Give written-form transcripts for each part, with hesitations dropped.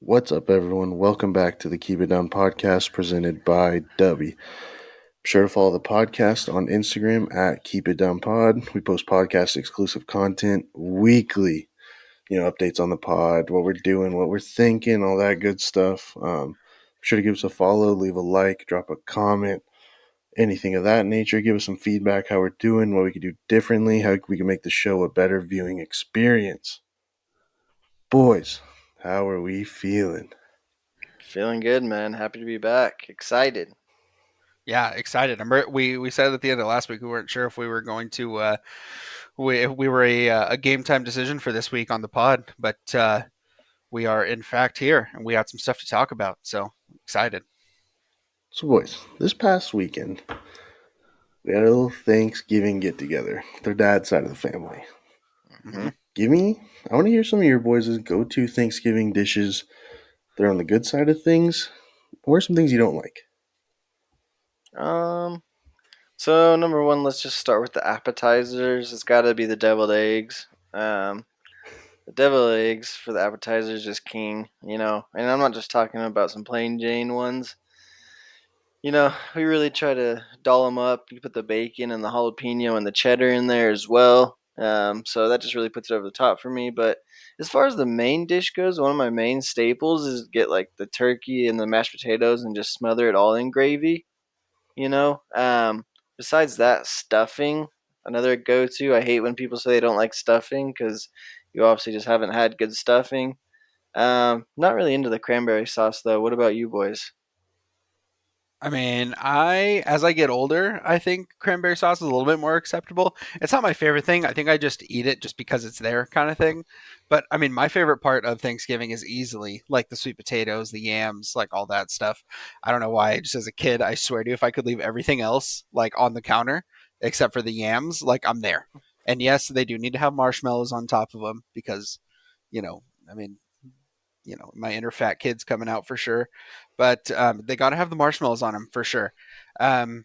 What's up, everyone? Welcome back to the Keep It Down podcast presented by DUBBY. Be sure to follow the podcast on Instagram at Keep It Down Pod. We post podcast exclusive content weekly. Updates on the pod, what we're doing, what we're thinking, all that good stuff. Be sure to give us a follow, leave a like, drop a comment, anything of that nature. Give us some feedback, how we're doing, what we could do differently, how we can make the show a better viewing experience. Boys, how are we feeling? Feeling good, man. Happy to be back. Excited. Yeah, excited. We said at the end of last week we weren't sure if we were going to we were a game time decision for this week on the pod, but we are in fact here and we got some stuff to talk about. So excited. So, boys, this past weekend, we had a little Thanksgiving get together with their dad's side of the family. Mm-hmm. I want to hear some of your boys' go to Thanksgiving dishes. They're on the good side of things. What are some things you don't like? Um, so number one, let's just start with the appetizers. It's got to be the deviled eggs. The deviled eggs for the appetizers is king. And I'm not just talking about some plain Jane ones. We really try to doll them up. You put the bacon and the jalapeno and the cheddar in there as well. So that just really puts it over the top for me. But as far as the main dish goes, one of my main staples is get like the turkey and the mashed potatoes and just smother it all in gravy. You know, besides that, stuffing another go-to. I hate when people say they don't like stuffing because you obviously just haven't had good stuffing. Not really into the cranberry sauce though. What about you boys? I mean, as I get older, I think cranberry sauce is a little bit more acceptable. It's not my favorite thing. I think I just eat it just because it's there kind of thing. But I mean, my favorite part of Thanksgiving is easily like the sweet potatoes, the yams, like all that stuff. I don't know why. Just as a kid, I swear to you, if I could leave everything else like on the counter except for the yams, like I'm there. And yes, they do need to have marshmallows on top of them because, you know, I mean, my inner fat kid's coming out for sure. But they got to have the marshmallows on them for sure. Um,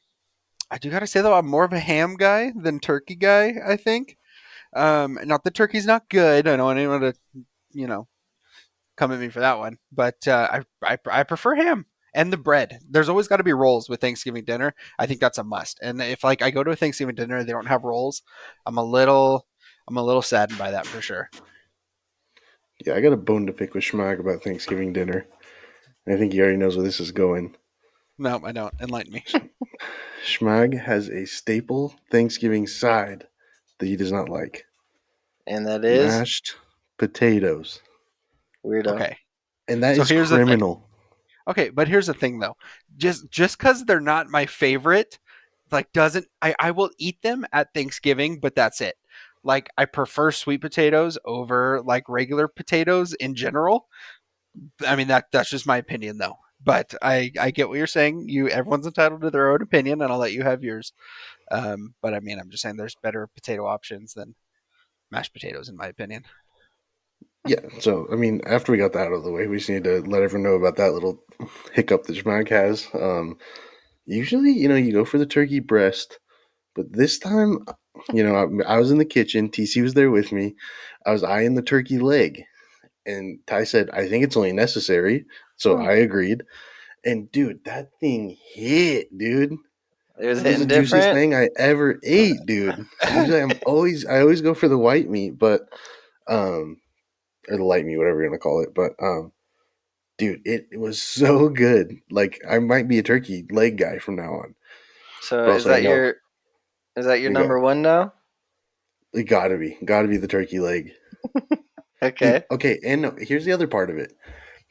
I do got to say though, I'm more of a ham guy than turkey guy. I think. Not that turkey's not good. I don't want anyone to you know come at me for that one, but I prefer ham. And the bread. There's always got to be rolls with Thanksgiving dinner. I think that's a must. And if like I go to a Thanksgiving dinner and they don't have rolls, I'm a little I'm a little saddened by that for sure. Yeah, I got a bone to pick with Schmag about Thanksgiving dinner. I think he already knows where this is going. No, I don't. Enlighten me. Schmag has a staple Thanksgiving side that he does not like: And that is mashed potatoes. weirdo. Okay. And that So is here's the thing. criminal. Okay, but here's the thing though. Just because they're not my favorite, like doesn't I will eat them at Thanksgiving, but that's it. Like I prefer sweet potatoes over like regular potatoes in general. I mean that's just my opinion though. But I get what you're saying. Everyone's entitled to their own opinion, and I'll let you have yours. But I mean I'm just saying there's better potato options than mashed potatoes in my opinion. Yeah, so I mean, after we got that out of the way, we just need to let everyone know about that little hiccup that Schmack has. Usually, you go for the turkey breast, but this time, I was in the kitchen. TC was there with me. I was eyeing the turkey leg, and Ty said, "I think it's only necessary." So I agreed. And dude, that thing hit, dude. It was It was the hitting juiciest different. thing I ever ate, dude. Usually, I always go for the white meat, but um, or the light meat, whatever you want to call it, but dude, it was so good. Like I might be a turkey leg guy from now on. So But also, I know is that your you go. number one now? It gotta be the turkey leg, dude. Okay. Okay, and no, here's the other part of it.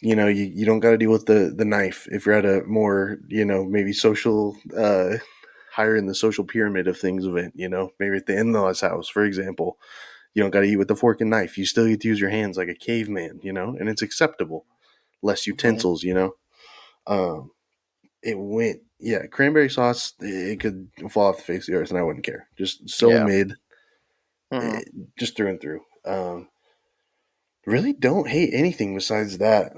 You don't got to deal with the knife if you're at a more maybe social higher in the social pyramid of things event. Maybe at the in-laws house, for example. You don't got to eat with the fork and knife. You still get to use your hands like a caveman. And it's acceptable. Less Mhm. utensils. Um, it went, yeah, cranberry sauce, it could fall off the face of the earth and I wouldn't care. Just so Yeah. mid, Mhm. just through and through. Really don't hate anything besides that.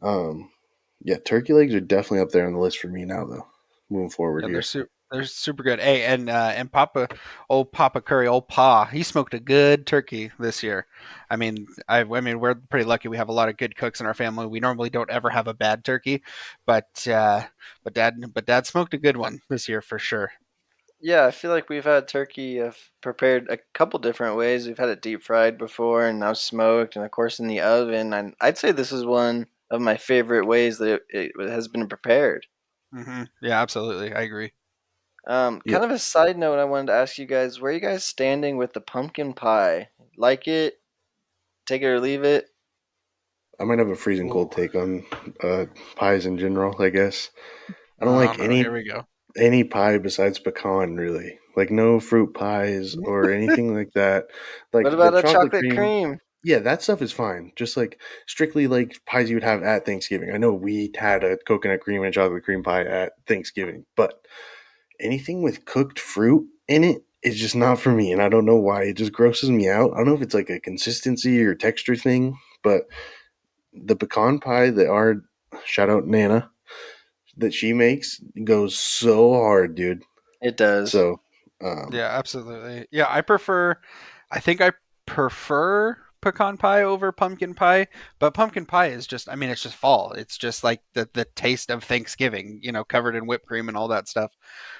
Um, yeah, turkey legs are definitely up there on the list for me now, though, moving forward Yeah, they're here. They're super good. Hey, and Papa Curry, old Pa, he smoked a good turkey this year. I mean, we're pretty lucky. We have a lot of good cooks in our family. We normally don't ever have a bad turkey, but Dad smoked a good one this year for sure. Yeah, I feel like we've had turkey prepared a couple different ways. We've had it deep fried before, and now smoked, and of course in the oven. And I'd say this is one of my favorite ways that it has been prepared. Yeah, absolutely, I agree. Yeah, Kind of a side note, I wanted to ask you guys, where are you guys standing with the pumpkin pie? Like it, take it or leave it? I might have a freezing Ooh, cold take on pies in general. I guess I don't oh like no, here we go. any pie besides pecan, really. Like no fruit pies or anything like that. What Like the about a chocolate chocolate cream, cream? yeah, that stuff is fine. Just like strictly like pies you would have at Thanksgiving. I know we had a coconut cream and chocolate cream pie at Thanksgiving, but anything with cooked fruit in it is just not for me, and I don't know why. It just grosses me out. I don't know if it's like a consistency or texture thing, but the pecan pie that our shout out Nana that she makes goes so hard, dude. It does. So, Yeah, absolutely. Yeah, I think I prefer pecan pie over pumpkin pie, but pumpkin pie is just, I mean, it's just fall. It's just like the taste of Thanksgiving, covered in whipped cream and all that stuff.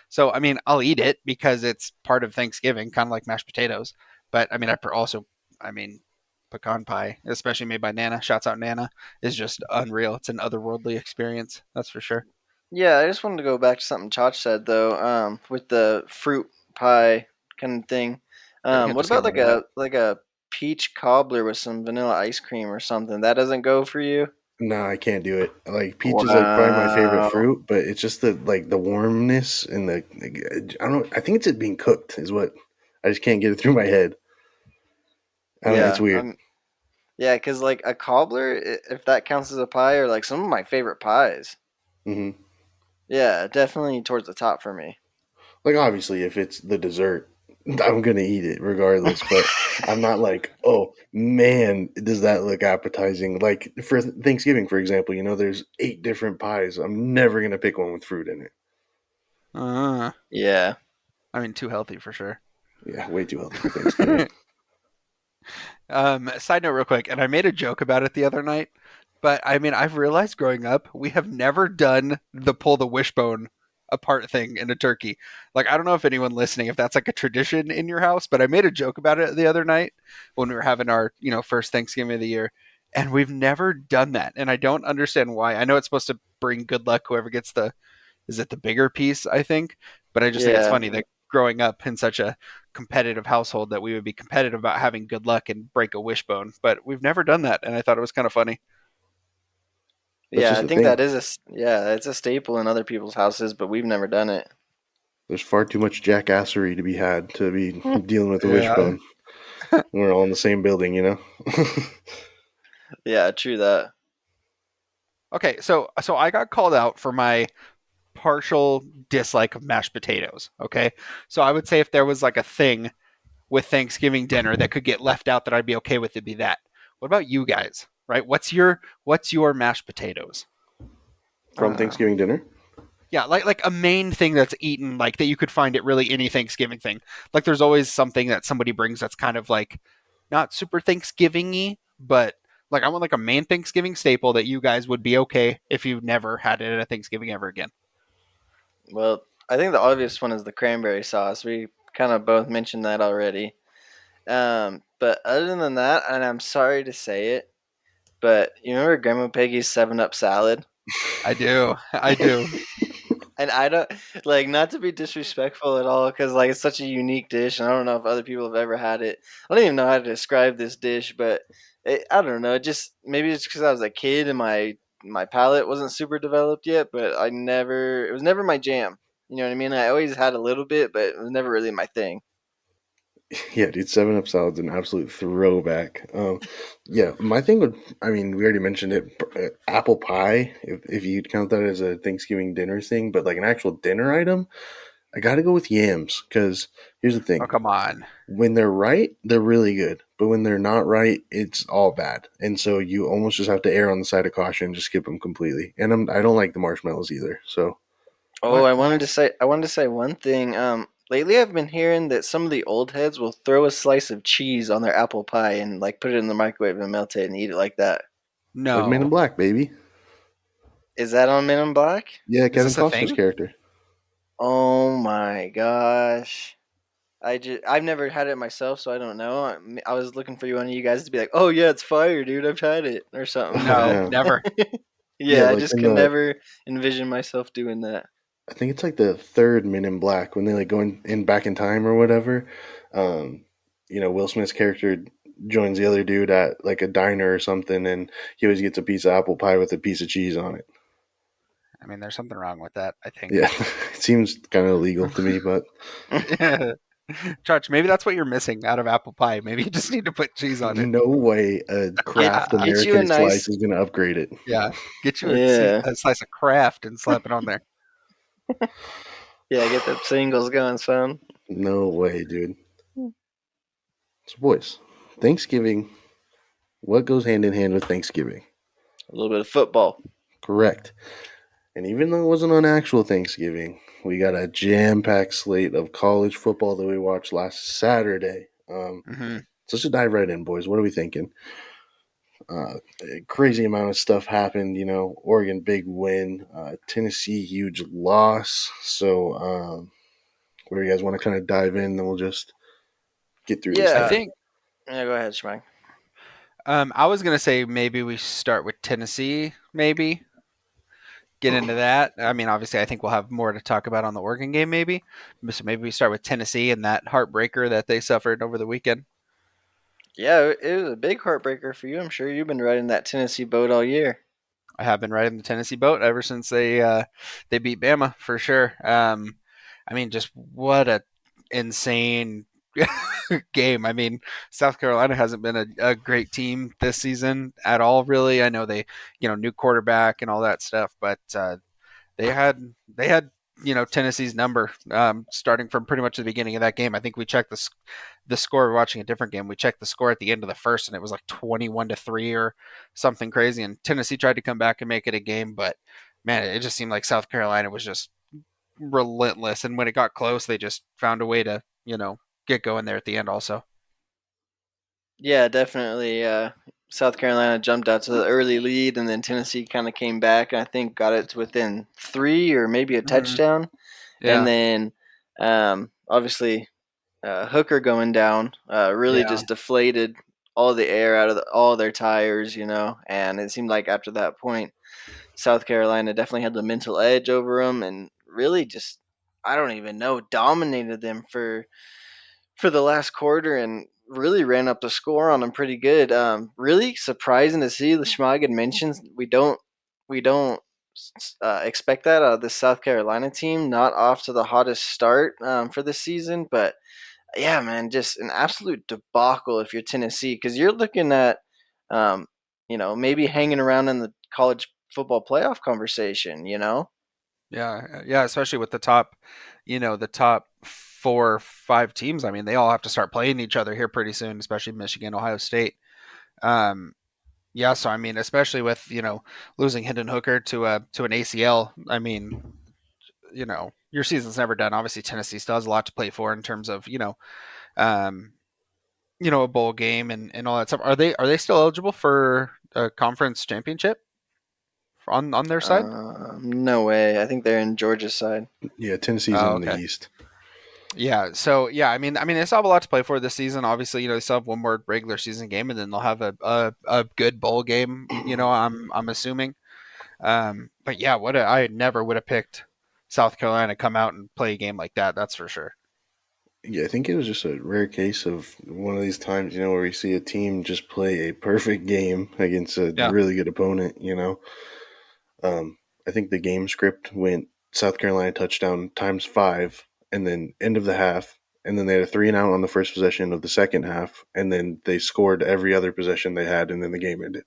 So, I mean, I'll eat it because it's part of Thanksgiving, kind of like mashed potatoes. But I mean, I mean, pecan pie, especially made by Nana, shouts out Nana, is just unreal. It's an otherworldly experience, that's for sure. Yeah, I just wanted to go back to something Chach said though, with the fruit pie kind of thing. Yeah, What just get about rid of that. like a peach cobbler with some vanilla ice cream or something? That doesn't go for you? no, I can't do it. Like peach is like probably my favorite Wow. fruit, but it's just the warmness and I don't know. I think it's it being cooked is what I just can't get it through my head. I don't know. It's Yeah, weird. yeah, because like a cobbler, if that counts as a pie, are like some of my favorite pies. Hmm. Yeah, definitely towards the top for me. Like obviously, if it's the dessert, I'm gonna eat it regardless. But I'm not like, oh man, does that look appetizing? Like for Thanksgiving, for example, there's 8 different pies. I'm never gonna pick one with fruit in it. Uh, Yeah. I mean, too healthy for sure. Yeah, way too healthy for Thanksgiving. Side note, real quick, and I made a joke about it the other night, but I mean, I've realized growing up, we have never done the pull the wishbone apart thing in a turkey. Like, I don't know if anyone listening, if that's like a tradition in your house, but I made a joke about it the other night when we were having our, first Thanksgiving of the year, and we've never done that, and I don't understand why. I know it's supposed to bring good luck, whoever gets is it the bigger piece, I think, but I just think it's Yeah. funny that growing up in such a competitive household that we would be competitive about having good luck and break a wishbone, but we've never done that, and I thought it was kind of funny. That's Yeah, just I a think thing. that is yeah, it's a staple in other people's houses, but we've never done it. There's far too much jackassery to be had to be dealing with a Yeah. wishbone. We're all in the same building. Yeah, true that. Okay, so I got called out for my partial dislike of mashed potatoes. Okay, so I would say if there was like a thing with Thanksgiving dinner that could get left out that I'd be okay with, it'd be that. What about you guys? Right? What's your mashed potatoes? From Thanksgiving dinner. Yeah, like a main thing that's eaten, like that you could find at really any Thanksgiving thing. Like there's always something that somebody brings that's kind of like not super Thanksgiving-y, but like I want like a main Thanksgiving staple that you guys would be okay if you never had it at a Thanksgiving ever again. Well, I think the obvious one is the cranberry sauce. We kind of both mentioned that already. But other than that, and I'm sorry to say it, but you remember Grandma Peggy's 7 Up salad? I do. I do. And I don't like not to be disrespectful at all because like it's such a unique dish, and I don't know if other people have ever had it. I don't even know how to describe this dish, but I don't know. It just maybe it's because I was a kid and my palate wasn't super developed yet. But it was never my jam. You know what I mean? I always had a little bit, but it was never really my thing. Yeah, dude, 7 Up salad's an absolute throwback. Yeah, my thing would, I mean, we already mentioned it, apple pie, if you'd count that as a Thanksgiving dinner thing, but like an actual dinner item, I gotta go with yams, because here's the Oh thing. come on. When they're right, they're really good, but when they're not right, it's all bad. And so you almost just have to err on the side of caution and just skip them completely. And I don't like the marshmallows either, so. Oh, What? I Why? wanted to say I wanted to say one thing. Lately I've been hearing that some of the old heads will throw a slice of cheese on their apple pie and like put it in the microwave and melt it and eat it like that. Like Men in No. Black, baby. Is that on Men in Black? Yeah, Is Kevin this a Costner's thing? character. Oh my gosh. I've never had it myself, so I don't know. I was looking for one of you guys to be like, "Oh yeah, it's fire, dude. I've tried it" or something. Oh No, But yeah, never. yeah. yeah, I Like just in can the, never envision myself doing that. I think it's like the third Men in Black when they like go in back in time or whatever. Um, Will Smith's character joins the other dude at like a diner or something, and he always gets a piece of apple pie with a piece of cheese on it. I mean, there's something wrong with that, I think. Yeah, it seems kind of illegal to me, but Yeah. Church, maybe that's what you're missing out of apple pie. Maybe you just need to put cheese on it. no way a Get craft get you a American slice nice is going to upgrade it. Yeah. Get you yeah a slice of Kraft and slap it on there. yeah get the singles going, son. No way, dude. So, boys, Thanksgiving. What goes hand in hand with Thanksgiving? A little bit of football. Correct. And even though it wasn't on actual Thanksgiving, we got a jam-packed slate of college football that we watched last Saturday. Hmm. So let's just dive right in, boys. What are we thinking? A crazy amount of stuff happened. Oregon big win, Tennessee huge loss. So, where you guys want to kind of dive in, then we'll just get through this I Yeah, thing. think yeah. Go ahead, Schmag. I was gonna say maybe we start with Tennessee. Maybe get into that. I mean, obviously, I think we'll have more to talk about on the Oregon game. Maybe, so maybe we start with Tennessee and that heartbreaker that they suffered over the weekend. Yeah, it was a big heartbreaker for you. I'm sure you've been riding that Tennessee boat all year. I have been riding the Tennessee boat ever since they beat Bama for sure. I mean, just what a insane game. I mean, South Carolina hasn't been a great team this season at all, really. I know they, new quarterback and all that stuff, but they had Tennessee's number starting from pretty much the beginning of that game. I think we checked the score watching a different game. We checked the score at the end of the first, and it was like 21-3 or something crazy. And Tennessee tried to come back and make it a game, but man, it just seemed like South Carolina was just relentless. And when it got close, they just found a way to get going there at the end. Also, Yeah, definitely. South Carolina jumped out to the early lead, and then Tennessee kind of came back, and I think got it to within three or maybe a mm, touchdown. And yeah, then, obviously, Hooker going down really yeah, just deflated all the air out of all their tires, you know. And it seemed like after that point, South Carolina definitely had the mental edge over them, and really just I don't even know dominated them for the last quarter and really ran up the score on them pretty good. Really surprising to see. The Schmag had mentioned we don't expect that out of the South Carolina team. Not off to the hottest start for this season, but yeah, man, just an absolute debacle if you're Tennessee because you're looking at maybe hanging around in the college football playoff conversation. yeah. Especially with the top 4 or 5 teams. I mean, they all have to start playing each other here pretty soon, especially Michigan, Ohio State. Um, yeah, so I mean, especially with losing Hendon Hooker to an ACL. I mean, your season's never done. Obviously, Tennessee still has a lot to play for in terms of um, a bowl game and all that stuff. Are they still eligible for a conference championship on their side? No way. I think they're in Georgia's side. Yeah, Tennessee's Oh, in the okay. East. Yeah. So yeah, I mean, they still have a lot to play for this season. Obviously, they still have one more regular season game, and then they'll have a good bowl game. I'm assuming. But yeah, I never would have picked South Carolina to come out and play a game like that. That's for sure. Yeah, I think it was just a rare case of one of these times, where you see a team just play a perfect game against a Yeah. really good opponent. I think the game script went South Carolina touchdown times 5, and then end of the half, and then they had a 3-and-out on the first possession of the second half, and then they scored every other possession they had, and then the game ended.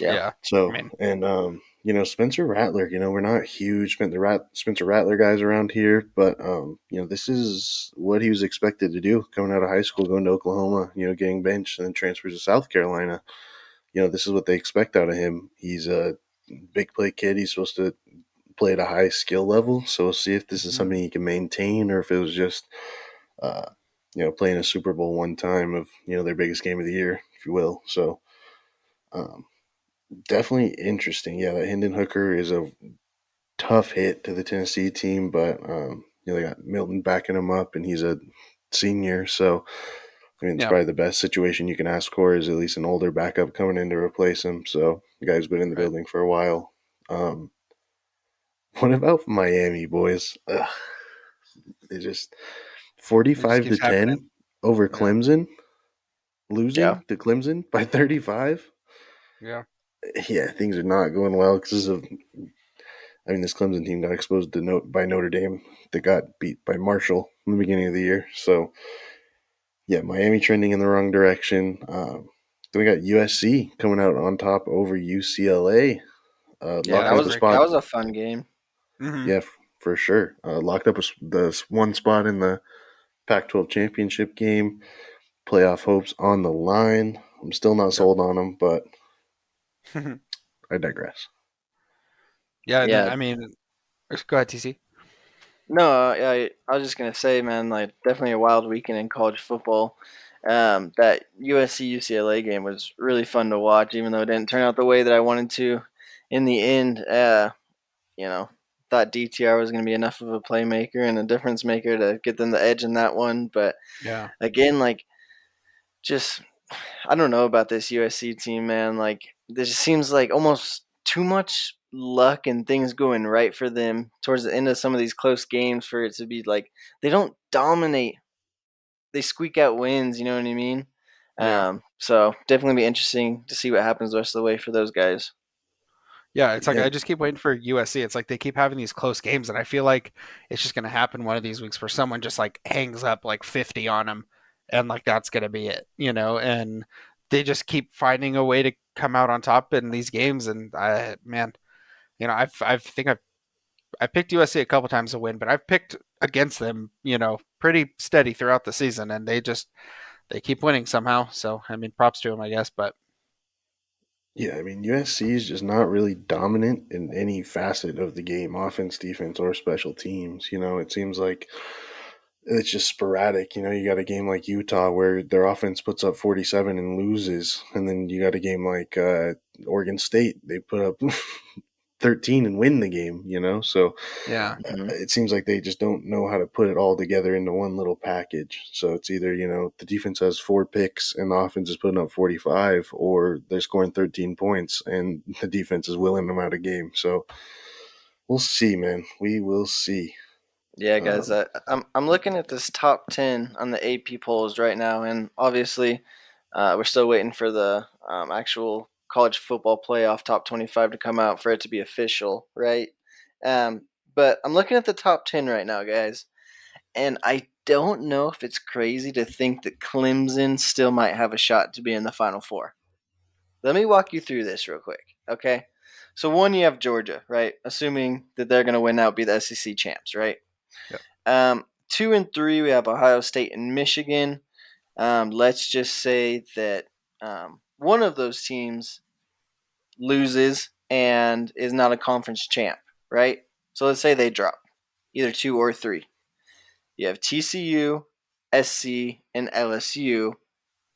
Yeah. Yeah. I So, mean, and Spencer Rattler, we're not huge Spencer Rattler guys around here, but this is what he was expected to do coming out of high school, going to Oklahoma, getting benched, and then transfers to South Carolina. This is what they expect out of him. He's a big play kid. He's supposed to play at a high skill level. So we'll see if this is Mhm. something he can maintain or if it was just, uh, playing a Super Bowl one time of, their biggest game of the year, if you will. So um, definitely interesting. Yeah, that Hendon Hooker is a tough hit to the Tennessee team, but they got Milton backing him up, and he's a senior, so I mean it's Yeah. probably the best situation you can ask for is at least an older backup coming in to replace him. So the guy's been in the Right. building for a while. Um, what about Miami boys? Ugh, they just It just 45 to keeps happening. 10 over Yeah. Clemson, Yeah. losing to Clemson by 35. Yeah. Yeah, things are not going well because of. I mean, this Clemson team got exposed by Notre Dame. They got beat by Marshall in the beginning of the year. So, yeah, Miami trending in the wrong direction. Then we got USC coming out on top over UCLA. Yeah, Yeah, Locked that that was up a a was great that spot. game. was a fun game. Hmm. Yeah, for sure. Locked up the one spot in the Pac-12 championship game. Playoff hopes on the line. I'm still not Yep. sold on them, but I digress. Yeah, and then Yeah. I mean, go ahead, TC. No, I was just gonna say, man, like definitely a wild weekend in college football. That USC UCLA game was really fun to watch, even though it didn't turn out the way that I wanted to. In the end, you know, thought DTR was gonna be enough of a playmaker and a difference maker to get them the edge in that one. But Yeah. again, like just I don't know about this USC team, man. Like, there just seems like almost too much luck and things going right for them towards the end of some of these close games for it to be like they don't dominate. They squeak out wins, you know what I mean? Yeah. So definitely be interesting to see what happens the rest of the way for those guys. Yeah, it's like Yeah, I just keep waiting for USC. It's like they keep having these close games, and I feel like it's just going to happen one of these weeks where someone just like hangs up like 50 on them, and like that's going to be it, you know. And they just keep finding a way to come out on top in these games. And man, you know, I picked USC a couple times to win, but I've picked against them, you know, pretty steady throughout the season, and they keep winning somehow. So I mean, props to them, I guess. But Yeah, I mean USC is just not really dominant in any facet of the game, offense, defense, or special teams. It seems like it's just sporadic. You got a game like Utah where their offense puts up 47 and loses, and then you got a game like Oregon State, they put up 13 and win the game. So yeah, Hmm. it seems like they just don't know how to put it all together into one little package. So it's either, the defense has 4 picks and the offense is putting up 45, or they're scoring 13 points and the defense is willing them out of game. So we'll see, man. We will see. Yeah, guys, Um, I'm looking at this top 10 on the AP polls right now, and obviously, we're still waiting for the actual college football playoff top 25 to come out for it to be official, right? Um, but I'm looking at the top 10 right now, guys, and I don't know if it's crazy to think that Clemson still might have a shot to be in the Final Four. Let me walk you through this real quick, okay? So one, you have Georgia, right? Assuming that they're going to win out, be the SEC champs, right? yep, 2 and 3, we have Ohio State and Michigan. Let's just say that one of those teams loses and is not a conference champ, right? So let's say they drop either 2 or 3. You have TCU, SC, and LSU,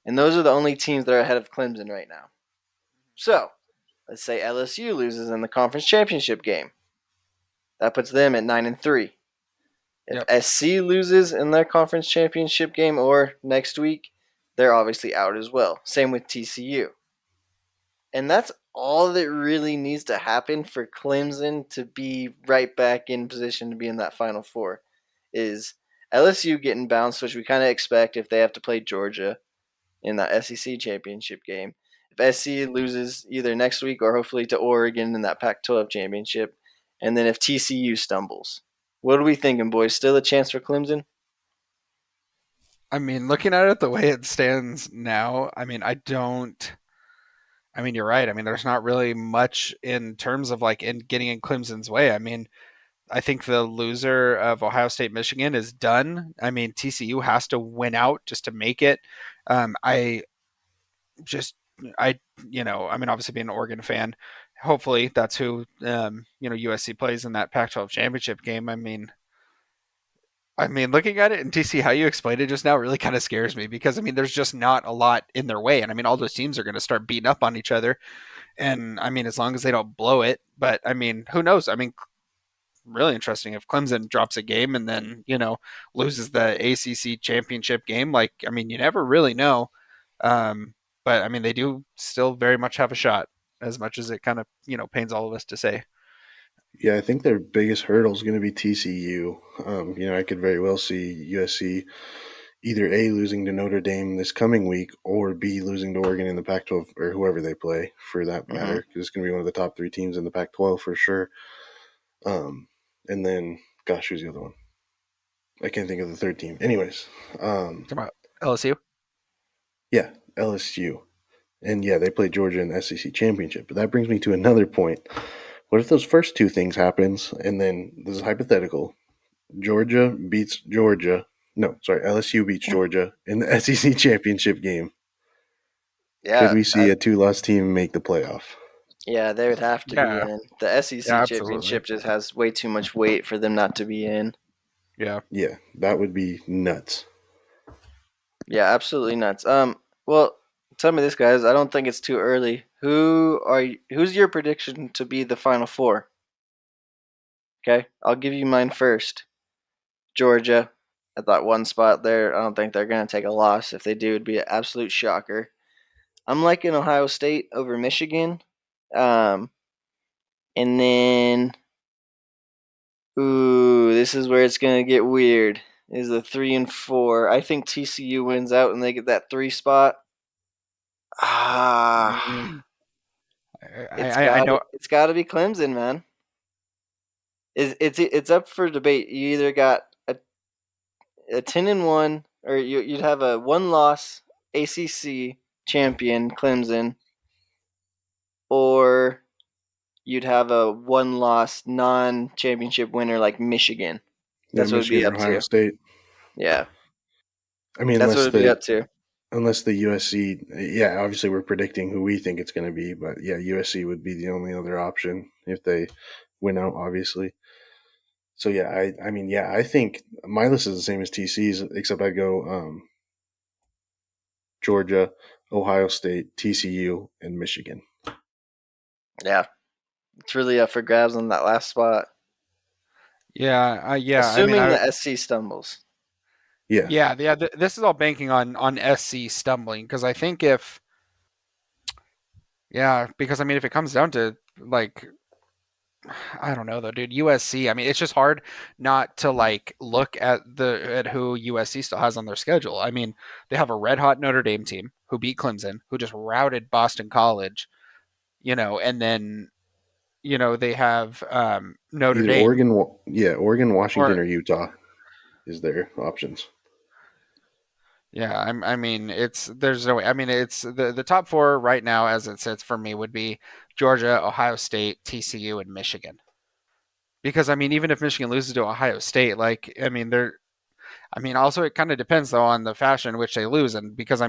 and those are the only teams that are ahead of Clemson right now. So let's say LSU loses in the conference championship game. That puts them at 9 and 3. If yep, SC loses in their conference championship game or next week, they're obviously out as well. Same with TCU. And that's all that really needs to happen for Clemson to be right back in position to be in that Final Four is LSU getting bounced, which we kind of expect if they have to play Georgia in that SEC championship game. If SC loses either next week or hopefully to Oregon in that Pac-12 championship, and then if TCU stumbles, what are we thinking, boys? Still a chance for Clemson? I mean, looking at it the way it stands now, I mean, I don't. I mean, you're right. I mean, there's not really much in terms of like in getting in Clemson's way. I mean, I think the loser of Ohio State Michigan is done. I mean, TCU has to win out just to make it. I just obviously being an Oregon fan, hopefully that's who USC plays in that Pac-12 championship game. Looking at it and TC, how you explained it just now really kind of scares me because there's just not a lot in their way, and all those teams are going to start beating up on each other, and as long as they don't blow it, but who knows? Really interesting if Clemson drops a game and then loses the ACC championship game. You never really know, but they do still very much have a shot, as much as it kind of pains all of us to say. Yeah, I think their biggest hurdle is going to be TCU. I could very well see USC either A, losing to Notre Dame this coming week, or B, losing to Oregon in the Pac 12, or whoever they play for that matter, because it's going to be one of the top 3 teams in the Pac 12 for sure. And then, gosh, who's the other one? I can't think of the third team. Anyways. Talking about LSU? Yeah, LSU. And yeah, they played Georgia in the SEC championship. But that brings me to another point. What if those first 2 things happens, and then, this is hypothetical, LSU beats Georgia in the SEC championship game. Yeah. Could we see a 2-loss team make the playoff? Yeah, they would have to be in. The SEC championship just has way too much weight for them not to be in. Yeah. Yeah, that would be nuts. Yeah, absolutely nuts. Well, tell me this, guys. I don't think it's too early. Who's your prediction to be the Final Four? Okay, I'll give you mine first. Georgia, at that one spot there. I don't think they're going to take a loss. If they do, it'd be an absolute shocker. I'm liking Ohio State over Michigan. And then, this is where it's going to get weird. Is the 3 and 4. I think TCU wins out and they get that 3 spot. I know. It's got to be Clemson, man. It's up for debate. You either got a 10 and 1, or you'd have a 1-loss ACC champion Clemson, or you'd have a 1-loss non-championship winner like Michigan. That's what it'd be up Ohio to. State. Yeah. That's what it'd be up to. Unless the USC, obviously we're predicting who we think it's going to be, but yeah, USC would be the only other option if they win out, obviously. So yeah, I think my list is the same as TC's, except I go Georgia, Ohio State, TCU, and Michigan. Yeah, it's really up for grabs on that last spot. Yeah. Assuming the SC stumbles. Yeah. This is all banking on SC stumbling, because I think if it comes down to I don't know though, dude. USC. It's just hard not to look at who USC still has on their schedule. They have a red hot Notre Dame team who beat Clemson, who just routed Boston College, and then they have Notre Dame. Oregon, Washington, or Utah is their options. Yeah, there's no way. It's the top 4 right now as it sits for me would be Georgia, Ohio State, TCU, and Michigan. Because even if Michigan loses to Ohio State, also it kind of depends though on the fashion in which they lose, and because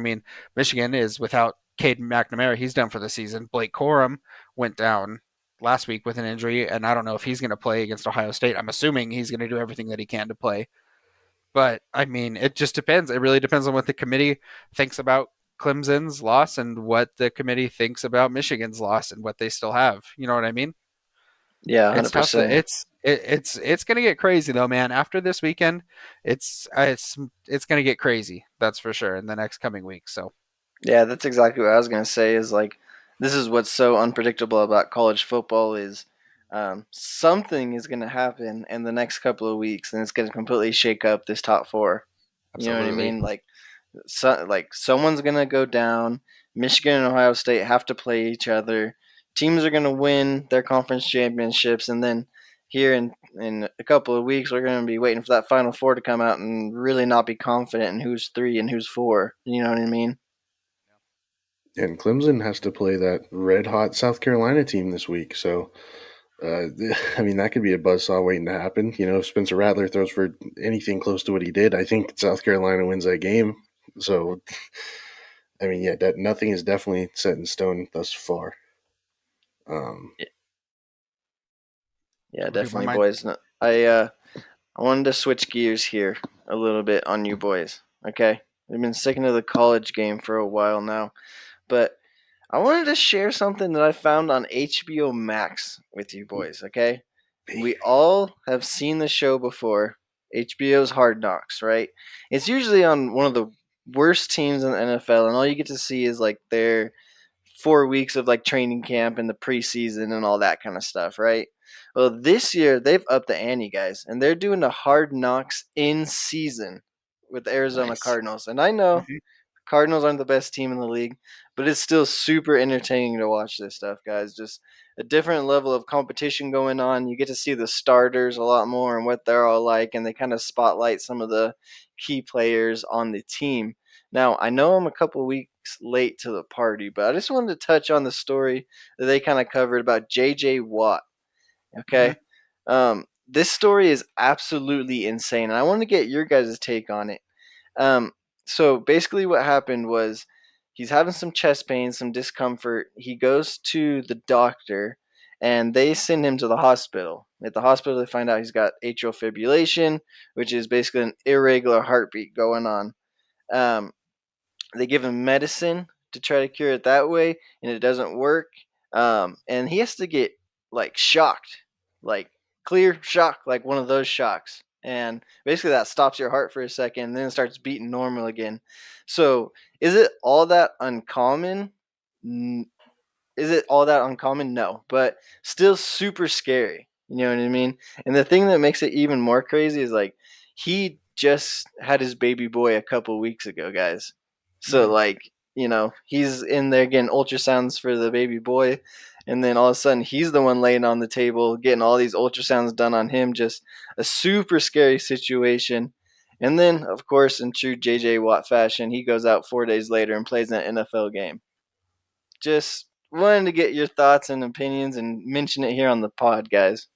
Michigan is without Cade McNamara, he's done for the season. Blake Corum went down last week with an injury, and I don't know if he's going to play against Ohio State. I'm assuming he's going to do everything that he can to play. But it just depends. It really depends on what the committee thinks about Clemson's loss and what the committee thinks about Michigan's loss and what they still have. You know what I mean? Yeah, 100%. It's tough. It's gonna get crazy though, man. After this weekend, it's gonna get crazy. That's for sure in the next coming weeks. So. Yeah, that's exactly what I was gonna say. Is this is what's so unpredictable about college football is. Something is going to happen in the next couple of weeks, and it's going to completely shake up this top 4. Absolutely. You know what I mean? Someone's going to go down. Michigan and Ohio State have to play each other. Teams are going to win their conference championships, and then here in a couple of weeks, we're going to be waiting for that Final Four to come out and really not be confident in who's 3 and who's 4. You know what I mean? And Clemson has to play that red-hot South Carolina team this week, so that could be a buzzsaw waiting to happen. If Spencer Rattler throws for anything close to what he did, I think South Carolina wins that game. So, I mean, yeah, nothing is definitely set in stone thus far. Um, Yeah, Dude, definitely, my boys. No, I wanted to switch gears here a little bit on you boys. Okay, we've been sticking to the college game for a while now, but I wanted to share something that I found on HBO Max with you boys. Okay, we baby, all have seen the show before. HBO's Hard Knocks, right? It's usually on one of the worst teams in the NFL, and all you get to see is like their 4 weeks of like training camp and the preseason and all that kind of stuff, right? Well, this year they've upped the ante, guys, and they're doing the Hard Knocks in season with the Arizona nice. Cardinals. And I know Mhm. Cardinals aren't the best team in the league, but it's still super entertaining to watch this stuff, guys. Just a different level of competition going on. You get to see the starters a lot more and what they're all like, and they kind of spotlight some of the key players on the team. Now, I know I'm a couple weeks late to the party, but I just wanted to touch on the story that they kind of covered about JJ Watt. Mhm. Okay. This story is absolutely insane, and I want to get your guys' take on it. Um, so basically, what happened was he's having some chest pain, some discomfort. He goes to the doctor, and they send him to the hospital. At the hospital, they find out he's got atrial fibrillation, which is basically an irregular heartbeat going on. Um, they give him medicine to try to cure it that way, and it doesn't work. And he has to get like shocked, like clear shock, like one of those shocks. And basically, that stops your heart for a second, and then it starts beating normal again. So, is it all that uncommon? Is it all that uncommon? No, but still super scary. You know what I mean? And the thing that makes it even more crazy is like he just had his baby boy a couple weeks ago, guys. So Mm. like, he's in there getting ultrasounds for the baby boy, and then all of a sudden he's the one laying on the table getting all these ultrasounds done on him. Just a super scary situation. And then, of course, in true JJ Watt fashion, he goes out 4 days later and plays an NFL game. Just wanted to get your thoughts and opinions and mention it here on the pod, guys.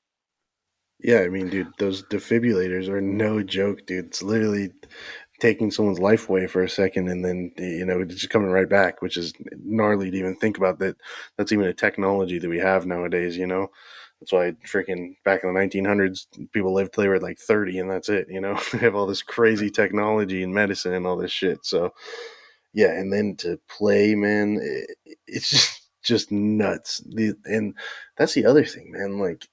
Yeah, I mean, dude, those defibrillators are no joke, dude. It's literally taking someone's life away for a second and then it's just coming right back, which is gnarly to even think about. That's even a technology that we have nowadays. That's why freaking back in the 1900s people lived till they were like 30 and that's it. They have all this crazy technology and medicine and all this shit. So yeah, and then to play, man, it's just nuts. And that's the other thing, man. Like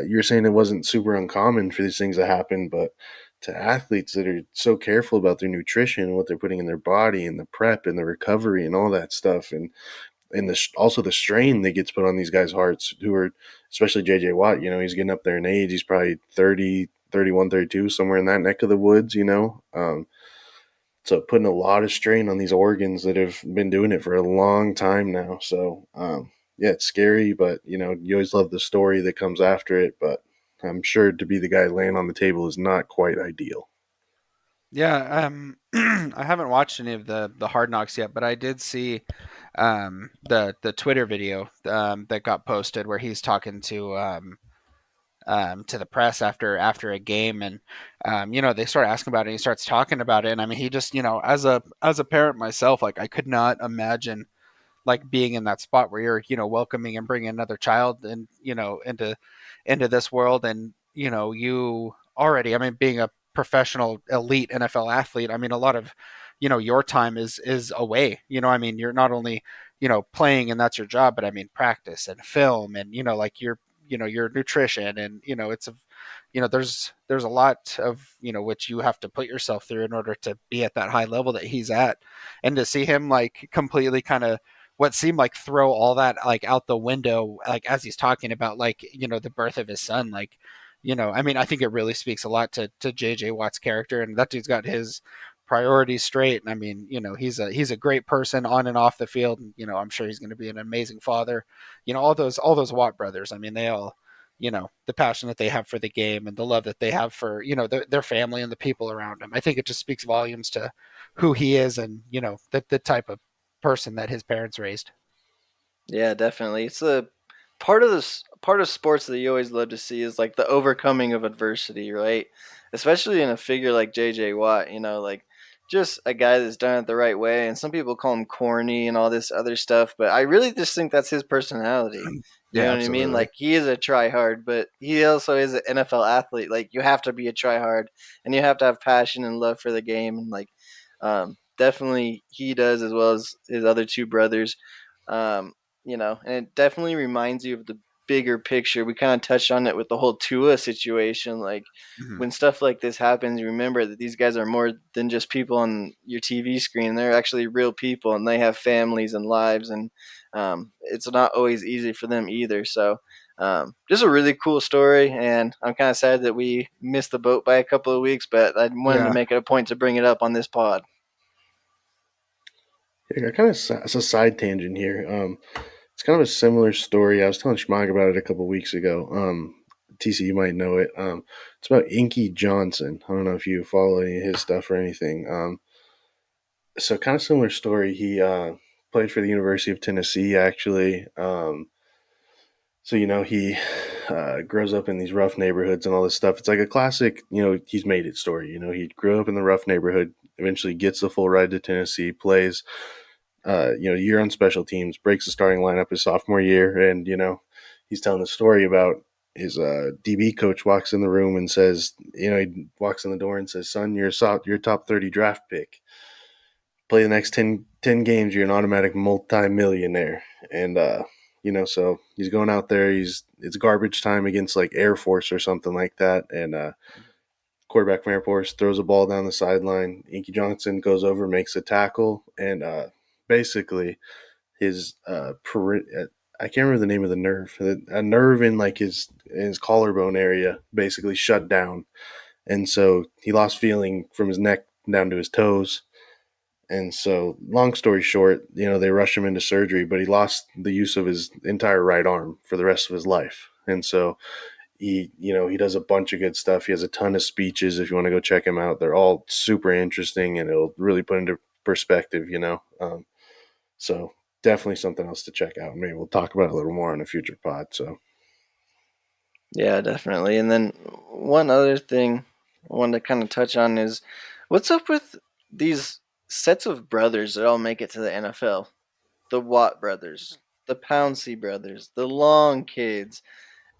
you're saying, it wasn't super uncommon for these things to happen, but to athletes that are so careful about their nutrition and what they're putting in their body and the prep and the recovery and all that stuff, and also the strain that gets put on these guys' hearts, who are, especially JJ Watt. He's getting up there in age. He's probably 30, 31, 32, somewhere in that neck of the woods. So putting a lot of strain on these organs that have been doing it for a long time now. So yeah, it's scary, but you always love the story that comes after it. But I'm sure to be the guy laying on the table is not quite ideal. Yeah, I haven't watched any of the Hard Knocks yet, but I did see the Twitter video that got posted where he's talking to the press after a game, and they start asking about it. And he starts talking about it, and I mean, he just as a parent myself, like I could not imagine like being in that spot where you're welcoming and bringing another child and into this world, and you already, I mean, being a professional elite NFL athlete, I mean, a lot of your time is away. I mean, you're not only playing and that's your job, but I mean practice and film and like your nutrition, and it's a there's a lot of which you have to put yourself through in order to be at that high level that he's at, and to see him like completely kind of what seemed like throw all that like out the window, like as he's talking about like the birth of his son, like I mean, I think it really speaks a lot to JJ Watt's character, and that dude's got his priorities straight. And I mean, he's a great person on and off the field, and I'm sure he's going to be an amazing father. All those Watt brothers, I mean, they all the passion that they have for the game and the love that they have for their family and the people around him. I think it just speaks volumes to who he is, and the type of person that his parents raised. Yeah, definitely. It's a part of sports that you always love to see is like the overcoming of adversity, right? Especially in a figure like JJ Watt, like just a guy that's done it the right way. And some people call him corny and all this other stuff, but I really just think that's his personality. You Yeah, know what I mean? absolutely. Like, he is a try hard, but he also is an NFL athlete. Like, you have to be a try hard, and you have to have passion and love for the game. And like, definitely he does, as well as his other two brothers. Um, and it definitely reminds you of the bigger picture. We kind of touched on it with the whole Tua situation. Like, Mhm. when stuff like this happens, you remember that these guys are more than just people on your TV screen. They're actually real people, and they have families and lives, and it's not always easy for them either. So, just a really cool story, and I'm kind of sad that we missed the boat by a couple of weeks, but I wanted to Yeah. make it a point to bring it up on this pod. Yeah, kind of it's a side tangent here. It's kind of a similar story. I was telling Schmag about it a couple weeks ago. TC, you might know it. It's about Inky Johnson. I don't know if you follow any of his stuff or anything. So kind of similar story. He played for the University of Tennessee, actually. So he grows up in these rough neighborhoods and all this stuff. It's like a classic, he's made it story. He grew up in the rough neighborhood, eventually gets the full ride to Tennessee, plays, year on special teams, breaks the starting lineup his sophomore year, and he's telling the story about his DB coach walks in the room and says, he walks in the door and says, "Son, you're a top 30 draft pick. Play the next 10 games, you're an automatic multi-millionaire." And so he's going out there. It's garbage time against like Air Force or something like that, and quarterback from Air Force throws a ball down the sideline. Inky Johnson goes over, makes a tackle, and basically his I can't remember the name of the nerve. A nerve in like his collarbone area basically shut down, and so he lost feeling from his neck down to his toes. And so, long story short, they rush him into surgery, but he lost the use of his entire right arm for the rest of his life. And so he does a bunch of good stuff. He has a ton of speeches. If you want to go check him out, they're all super interesting, and it'll really put into perspective. So definitely something else to check out. Maybe we'll talk about it a little more in a future pod. So Yeah, definitely. And then one other thing I wanted to kind of touch on is, what's up with these sets of brothers that all make it to the NFL? The Watt brothers, the Pouncey brothers, the Long kids.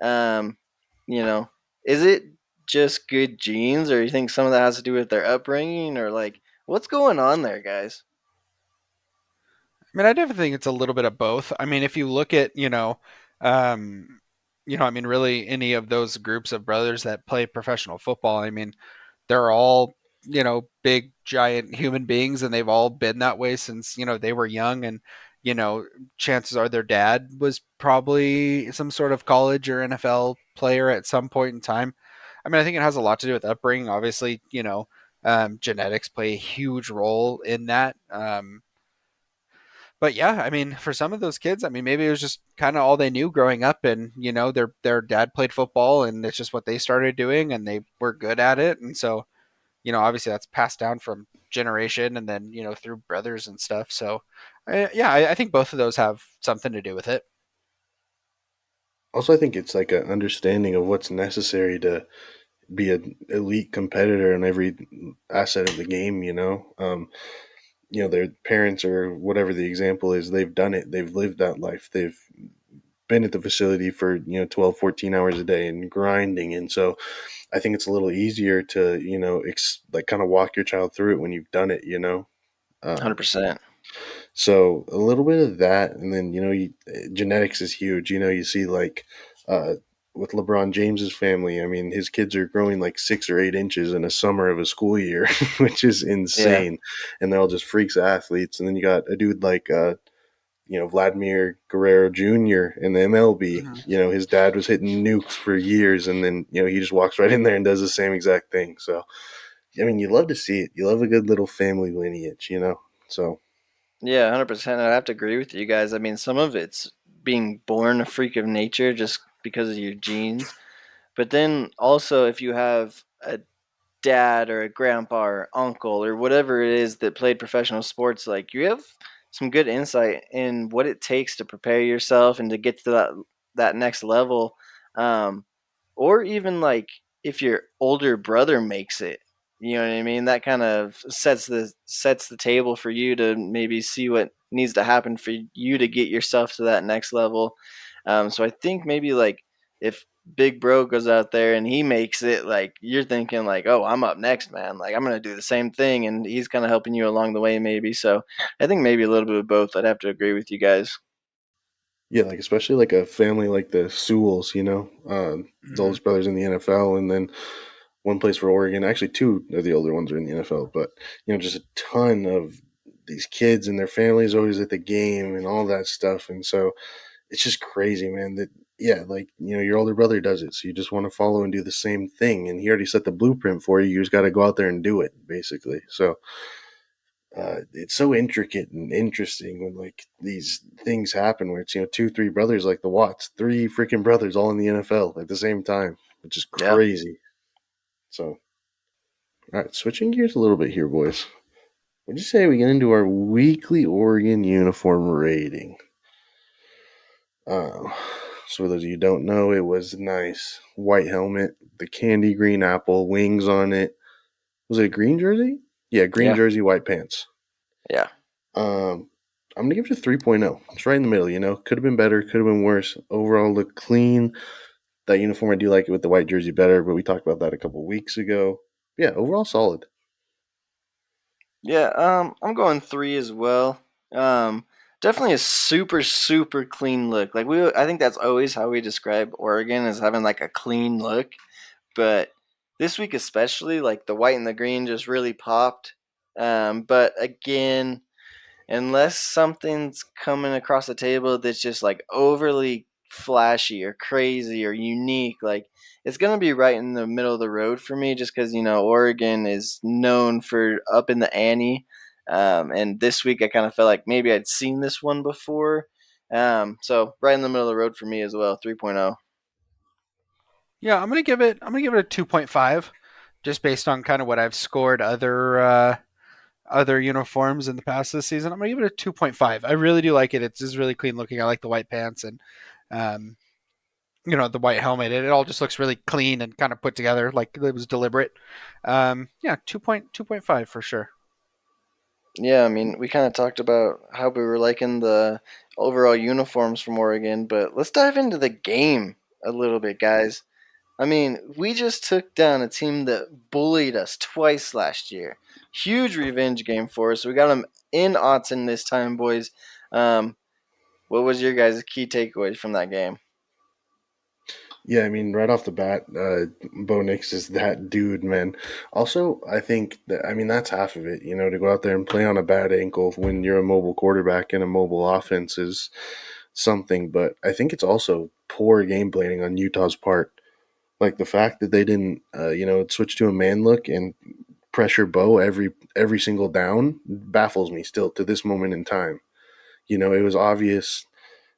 Um, you know, is it just good genes, or you think some of that has to do with their upbringing, or like, what's going on there, guys? I mean, I definitely think it's a little bit of both. I mean, if you look at, I mean, really any of those groups of brothers that play professional football, I mean, they're all, big, giant human beings, and they've all been that way since, they were young. And, you know, chances are their dad was probably some sort of college or NFL player at some point in time. I mean, I think it has a lot to do with upbringing. Obviously, genetics play a huge role in that. But yeah, I mean, for some of those kids, I mean, maybe it was just kind of all they knew growing up, and their dad played football, and it's just what they started doing, and they were good at it, and so obviously that's passed down from generation, and then through brothers and stuff. So, yeah, I think both of those have something to do with it. also, I think it's like an understanding of what's necessary to be an elite competitor in every asset of the game. Their parents or whatever the example is, they've done it. They've lived that life. They've been at the facility for 12, 14 hours a day and grinding. And so I think it's a little easier to like kind of walk your child through it when you've done it. 100%. So a little bit of that, and then genetics is huge. You see like uh, with LeBron James's family. I mean, his kids are growing like 6 or 8 inches in a summer of a school year, which is Yeah. insane, and they're all just freaks athletes. And then you got a dude like Vladimir Guerrero Jr. in the MLB. Mhm. His dad was hitting nukes for years, and then he just walks right in there and does the same exact thing. So I mean, you love to see it. You love a good little family lineage. So. Yeah, 100%. I have to agree with you guys. I mean, some of it's being born a freak of nature just because of your genes. But then also, if you have a dad or a grandpa or uncle or whatever it is that played professional sports, like, you have some good insight in what it takes to prepare yourself and to get to that next level. Or even like if your older brother makes it, You know what I mean? That kind of sets the table for you to maybe see what needs to happen for you to get yourself to that next level. So I think maybe like if Big Bro goes out there and he makes it, like you're thinking like, oh, I'm up next, man. Like I'm gonna do the same thing, and he's kind of helping you along the way, maybe. So I think maybe a little bit of both. I'd have to agree with you guys. Yeah, like especially like a family like the Sewells, the Mhm. oldest brothers in the NFL, and then one plays for Oregon. Actually, two of the older ones are in the NFL, but just a ton of these kids and their families always at the game and all that stuff, and so it's just crazy, man. That yeah, like your older brother does it, so you just want to follow and do the same thing, and he already set the blueprint for you. You just got to go out there and do it, basically. So it's so intricate and interesting when like these things happen where it's two, three brothers like the Watts, three freaking brothers all in the NFL at the same time, which is Yeah. crazy. So, all right, switching gears a little bit here, boys. Would you say we get into our weekly Oregon uniform rating? Uh, so, for those of you who don't know, it was nice white helmet, the candy green apple, wings on it. Was it a green jersey? Yeah, green Yeah. jersey, white pants. Yeah. Um, I'm gonna give it a 3.0. It's right in the middle. Could have been better, could have been worse. Overall, looked clean. That uniform, I do like it with the white jersey better, but we talked about that a couple weeks ago. Yeah, overall solid. Yeah, I'm going 3 as well. Definitely a super, super clean look. I think that's always how we describe Oregon, as having like a clean look. But this week especially, like the white and the green just really popped. But again, unless something's coming across the table that's just like overly flashy or crazy or unique, like it's gonna be right in the middle of the road for me, just because Oregon is known for up in the ante. And this week I kind of felt like maybe I'd seen this one before. So right in the middle of the road for me as well, 3.0. Yeah, I'm gonna give it a 2.5, just based on kind of what I've scored other uniforms in the past this season. I'm gonna give it a 2.5. I really do like it. It's just really clean looking. I like the white pants and um, the white helmet. It all just looks really clean and kind of put together, like it was deliberate. Yeah, 2.5 for sure. Yeah, I mean, we kind of talked about how we were liking the overall uniforms from Oregon, but let's dive into the game a little bit, guys. I mean, we just took down a team that bullied us twice last year. Huge revenge game for us. We got them in Autzen this time, boys. Um, what was your guys' key takeaways from that game? Yeah, I mean, right off the bat, Bo Nix is that dude, man. Also, I think that, I mean, that's half of it, to go out there and play on a bad ankle when you're a mobile quarterback and a mobile offense is something. But I think it's also poor game planning on Utah's part. Like the fact that they didn't, switch to a man look and pressure Bo every single down baffles me still to this moment in time. It was obvious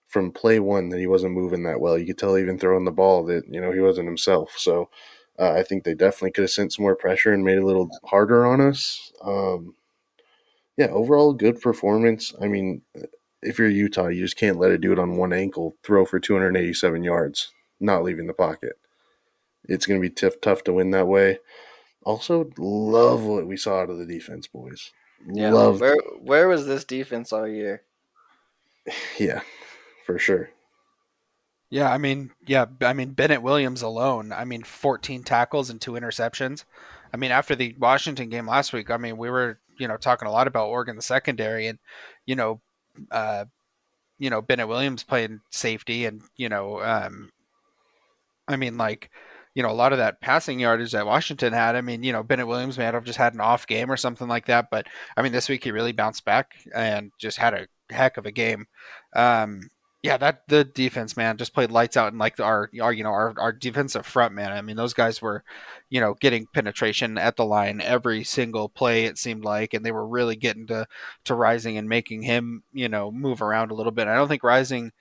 from play one that he wasn't moving that well. You could tell even throwing the ball that he wasn't himself. So I think they definitely could have sent some more pressure and made it a little harder on us. Yeah, overall good performance. I mean, if you're Utah, you just can't let it do it on one ankle. Throw for 287 yards, not leaving the pocket. It's going to be tough to win that way. Also, love what we saw out of the defense, boys. Yeah, Loved, where was this defense all year? yeah, for sure. Yeah, I mean Bennett Williams alone. I mean 14 tackles and 2 interceptions. I mean after the Washington game last week, I mean we were talking a lot about Oregon the secondary and you know uh, Bennett Williams playing safety and I mean, like, a lot of that passing yardage that Washington had. I mean, Bennett Williams may have just had an off game or something like that, but I mean, this week he really bounced back and just had a heck of a game. Yeah, that the defense, man, just played lights out, and like our defensive front, man. I mean, those guys were, getting penetration at the line every single play. It seemed like, and they were really getting to Rising and making him, move around a little bit. I don't think Rising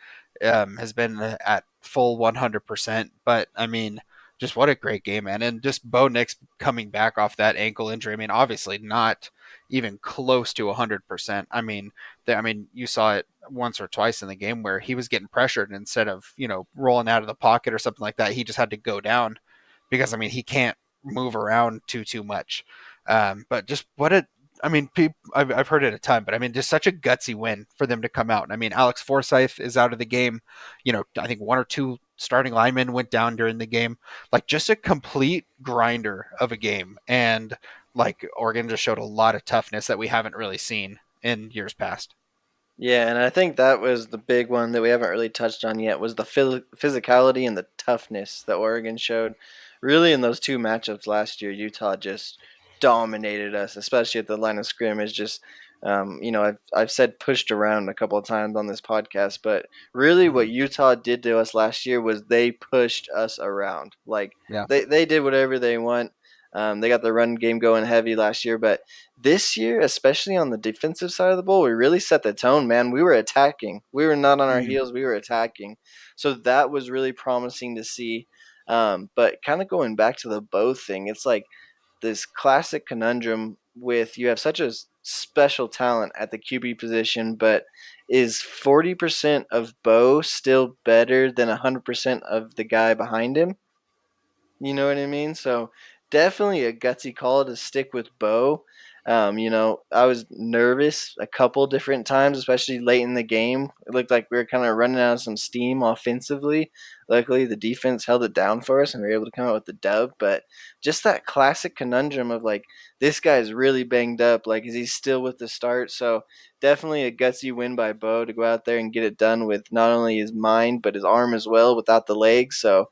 has been at full 100%. But I mean, just what a great game, man. And just Bo Nix coming back off that ankle injury. I mean, obviously not even close to 100%. I mean, you saw it once or twice in the game where he was getting pressured, and instead of, rolling out of the pocket or something like that, he just had to go down because, I mean, he can't move around too much. But just I mean, I've heard it a ton, but I mean, just such a gutsy win for them to come out. I mean, Alex Forsyth is out of the game. I think one or two starting linemen went down during the game. Like, just a complete grinder of a game. And like, Oregon just showed a lot of toughness that we haven't really seen in years past. Yeah, and I think that was the big one that we haven't really touched on yet was the physicality and the toughness that Oregon showed. Really, in those two matchups last year, Utah just dominated us, especially at the line of scrimmage. Just I've said pushed around a couple of times on this podcast, but really, what Mm-hmm. Utah did to us last year was they pushed us around. Like Yeah. they did whatever they want. They got the run game going heavy last year, but this year, especially on the defensive side of the ball, we really set the tone, man. We were attacking. We were not on our Mm-hmm. heels. We were attacking. So that was really promising to see. But kind of going back to the Bo thing, it's like this classic conundrum with you have such a special talent at the QB position, but is 40% of Bo still better than 100% of the guy behind him? You know what I mean? So definitely a gutsy call to stick with Bo. I was nervous a couple different times, especially late in the game. It looked like we were kind of running out of some steam offensively. Luckily, the defense held it down for us, and we were able to come out with the dub. But just that classic conundrum of like, this guy's really banged up. Like, is he still with the start? So definitely a gutsy win by Bo to go out there and get it done with not only his mind but his arm as well, without the legs. So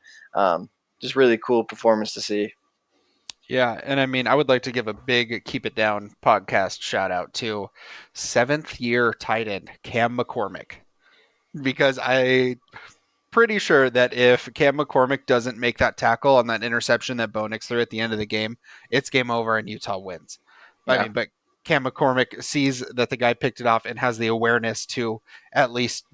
just really cool performance to see. Yeah, and I mean, I would like to give a big Keep It Down podcast shout out to seventh year tight end Cam McCormick, because I pretty sure that if Cam McCormick doesn't make that tackle on that interception that Bo Nix threw at the end of the game, it's game over and Utah wins. I Yeah. mean, but Cam McCormick sees that the guy picked it off and has the awareness to at least,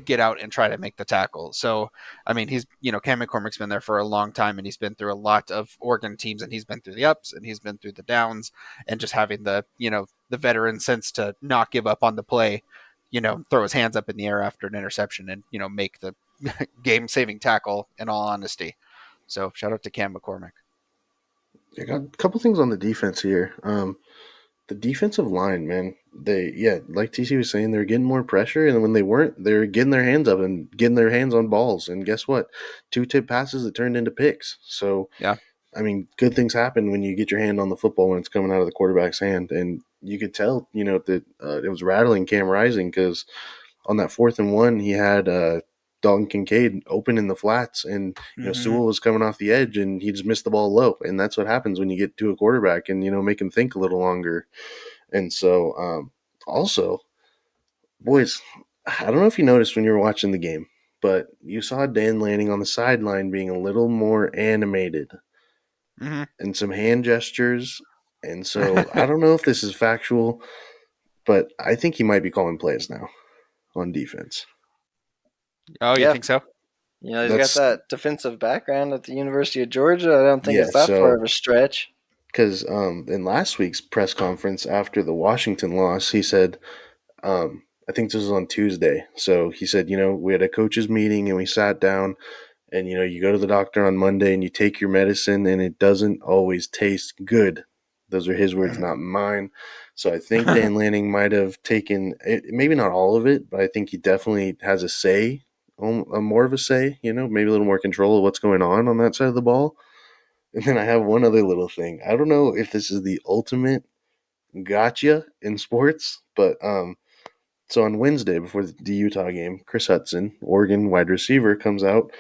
get out and try to make the tackle. So, I mean, Cam McCormick's been there for a long time and he's been through a lot of Oregon teams and he's been through the ups and he's been through the downs, and just having the veteran sense to not give up on the play, throw his hands up in the air after an interception and, make the game saving tackle, in all honesty. So shout out to Cam McCormick. I got a couple things on the defense here. The defensive line, man, like TC was saying, they're getting more pressure, and when they weren't, they're getting their hands up and getting their hands on balls. And guess what? Two tip passes that turned into picks. So, Yeah. I mean, good things happen when you get your hand on the football when it's coming out of the quarterback's hand. And you could tell, that it was rattling Cam Rising because on that 4th and 1, he had Dalton Kincaid open in the flats, and Mm-hmm. Sewell was coming off the edge, and he just missed the ball low, and that's what happens when you get to a quarterback and make him think a little longer. And so, also, boys, I don't know if you noticed when you were watching the game, but you saw Dan Lanning on the sideline being a little more animated Mm-hmm. and some hand gestures. And so, I don't know if this is factual, but I think he might be calling plays now on defense. Oh, you Yeah. think so? He's got That's that defensive background at the University of Georgia. I don't think yeah. it's that far of So a stretch. because in last week's press conference after the Washington loss, he said, I think this was on Tuesday. So he said, we had a coaches meeting and we sat down, and you go to the doctor on Monday and you take your medicine and it doesn't always taste good. Those are his words, not mine. So I think Dan Lanning might have taken it, maybe not all of it, but I think he definitely has a say, more of a say, maybe a little more control of what's going on that side of the ball. And then I have one other little thing. I don't know if this is the ultimate gotcha in sports, but so on Wednesday before the Utah game, Chris Hudson, Oregon wide receiver, comes out.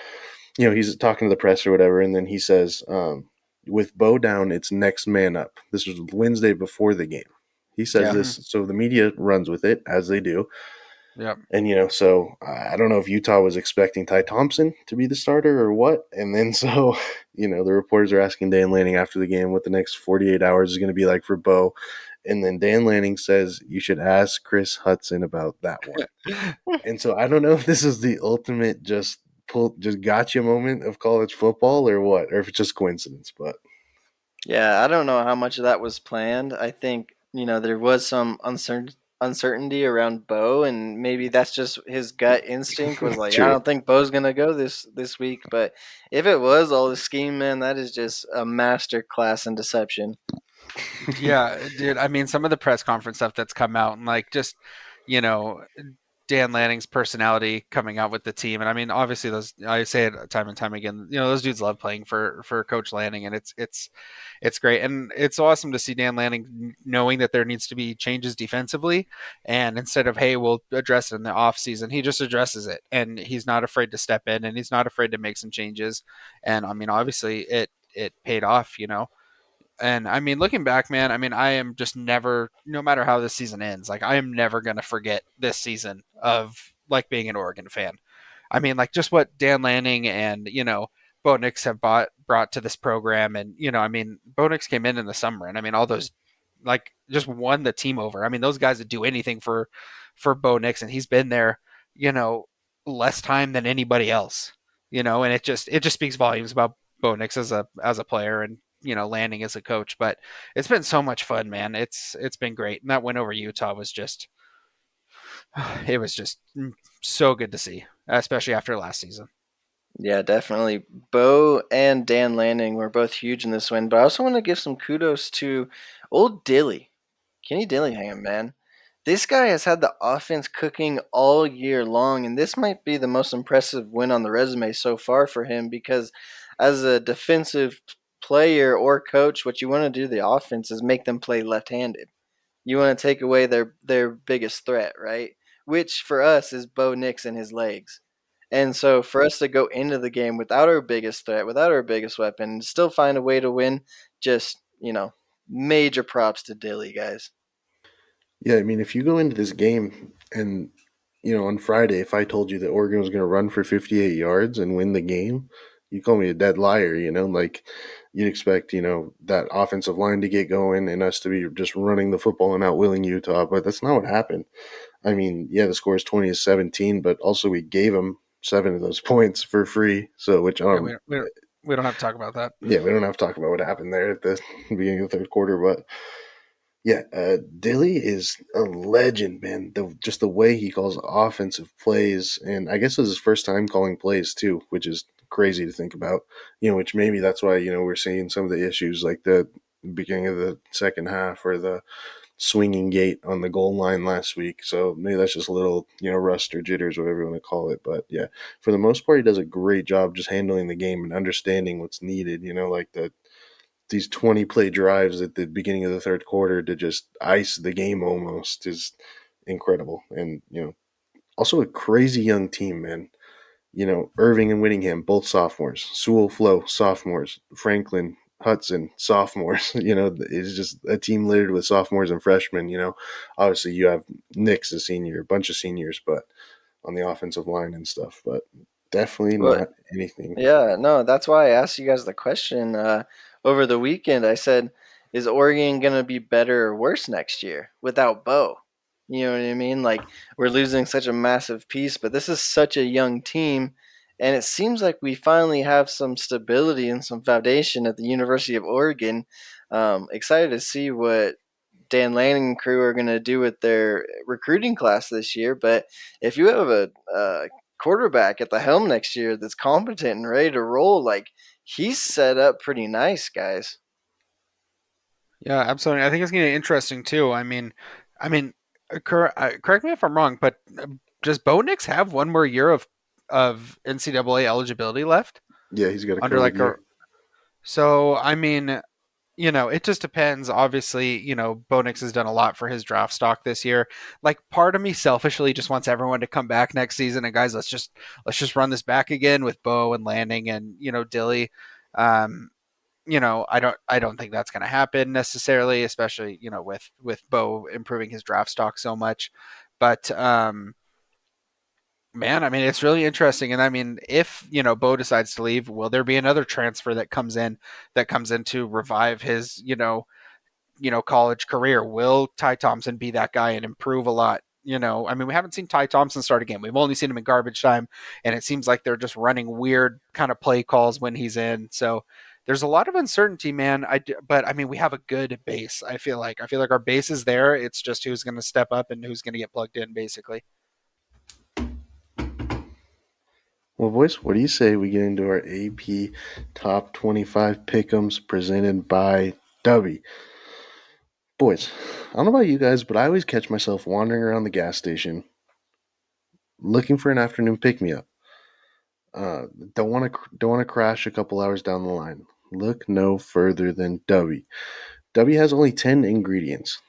He's talking to the press or whatever, and then he says, with Bo down, it's next man up. This was Wednesday before the game. He says Yeah. this, so the media runs with it, as they do. Yep. And, so I don't know if Utah was expecting Ty Thompson to be the starter or what. And then so, the reporters are asking Dan Lanning after the game what the next 48 hours is going to be like for Bo. And then Dan Lanning says, you should ask Chris Hudson about that one. And so I don't know if this is the ultimate just gotcha moment of college football or what, or if it's just coincidence. But Yeah, I don't know how much of that was planned. I think, there was some uncertainty around Bo, and maybe that's just his gut instinct was like, I True. don't think Bo's gonna go this week. But if it was all the scheme, man, that is just a master class in deception. Yeah, dude. I mean, some of the press conference stuff that's come out, and like just, you know, Dan Lanning's personality coming out with the team, and I mean, obviously, those I say it time and time again. Those dudes love playing for Coach Lanning, and it's great, and it's awesome to see Dan Lanning knowing that there needs to be changes defensively, and instead of hey, we'll address it in the off season, he just addresses it, and he's not afraid to step in, and he's not afraid to make some changes, and I mean, obviously, it paid off. And I mean, looking back, man, I mean, I am just never, no matter how this season ends, like I am never gonna forget this season of like being an Oregon fan. I mean, like just what Dan Lanning and Bo Nix have brought to this program, and I mean, Bo Nix came in the summer, and I mean, all those like just won the team over. I mean, those guys would do anything for Bo Nix, and he's been there, you know, less time than anybody else, and it just speaks volumes about Bo Nix as a player, and Lanning as a coach. But it's been so much fun, man. It's been great, and that win over Utah was just it was just so good to see, especially after last season. Yeah, definitely. Bo and Dan Lanning were both huge in this win, but I also want to give some kudos to old Dilly. Kenny Dillingham, man. This guy has had the offense cooking all year long, and this might be the most impressive win on the resume so far for him because as a defensive player or coach, what you want to do to the offense is make them play left-handed. You want to take away their biggest threat, right? Which for us is Bo Nix and his legs. And so for us to go into the game without our biggest threat, without our biggest weapon, and still find a way to win, just, major props to Dilly, guys. Yeah, I mean, if you go into this game and, on Friday, if I told you that Oregon was going to run for 58 yards and win the game, you call me a dead liar. Like you'd expect, that offensive line to get going and us to be just running the football and outwilling Utah, but that's not what happened. I mean, yeah, the score is 20-17, but also we gave them 7 of those points for free. So, which, Yeah, we don't have to talk about that. yeah, we don't have to talk about what happened there at the beginning of the third quarter, but yeah, Dilly is a legend, man. Just the way he calls offensive plays, and I guess it was his first time calling plays too, which is crazy to think about. Which maybe that's why we're seeing some of the issues like the beginning of the second half or the swinging gate on the goal line last week. So maybe that's just a little rust or jitters, whatever you want to call it. But yeah, for the most part, he does a great job just handling the game and understanding what's needed. Like these 20 play drives at the beginning of the third quarter to just ice the game almost is incredible. And, also a crazy young team, man. Irving and Whittingham, both sophomores. Sewell Flo, sophomores. Franklin, Hudson, sophomores. It's just a team littered with sophomores and freshmen. Obviously you have Nick's a senior, a bunch of seniors, but on the offensive line and stuff. But definitely Well, not anything. yeah, no, that's why I asked you guys the question over the weekend. I said, is Oregon going to be better or worse next year without Bo? You know what I mean? Like, we're losing such a massive piece, but this is such a young team. And it seems like we finally have some stability and some foundation at the University of Oregon. Excited to see what Dan Lanning and crew are going to do with their recruiting class this year. But if you have a quarterback at the helm next year that's competent and ready to roll, like he's set up pretty nice, guys. Yeah, absolutely. I think it's going to be interesting too. I mean, correct me if I'm wrong, but does Bo Nix have one more year of NCAA eligibility left Yeah, he's got a under COVID like a? year. So I mean, it just depends. Obviously, Bo Nix has done a lot for his draft stock this year. Like, part of me selfishly just wants everyone to come back next season, and guys, let's just run this back again with Bo and Lanning and Dilly. Um, I don't think that's going to happen necessarily, especially with Bo improving his draft stock so much. But man, I mean, it's really interesting. And I mean, if Bo decides to leave, will there be another transfer that comes in to revive his college career? Will Ty Thompson be that guy and improve a lot? I mean, we haven't seen Ty Thompson start a game. We've only seen him in garbage time, and it seems like they're just running weird kind of play calls when he's in. So there's a lot of uncertainty, man. But I mean, we have a good base. I feel like our base is there. It's just who's going to step up and who's going to get plugged in, basically. Well, boys, what do you say we get into our AP Top 25 Pick'ems presented by DUBBY? Boys, I don't know about you guys, but I always catch myself wandering around the gas station looking for an afternoon pick-me-up. Uh, don't want to crash a couple hours down the line. Look no further than DUBBY. DUBBY has only 10 ingredients.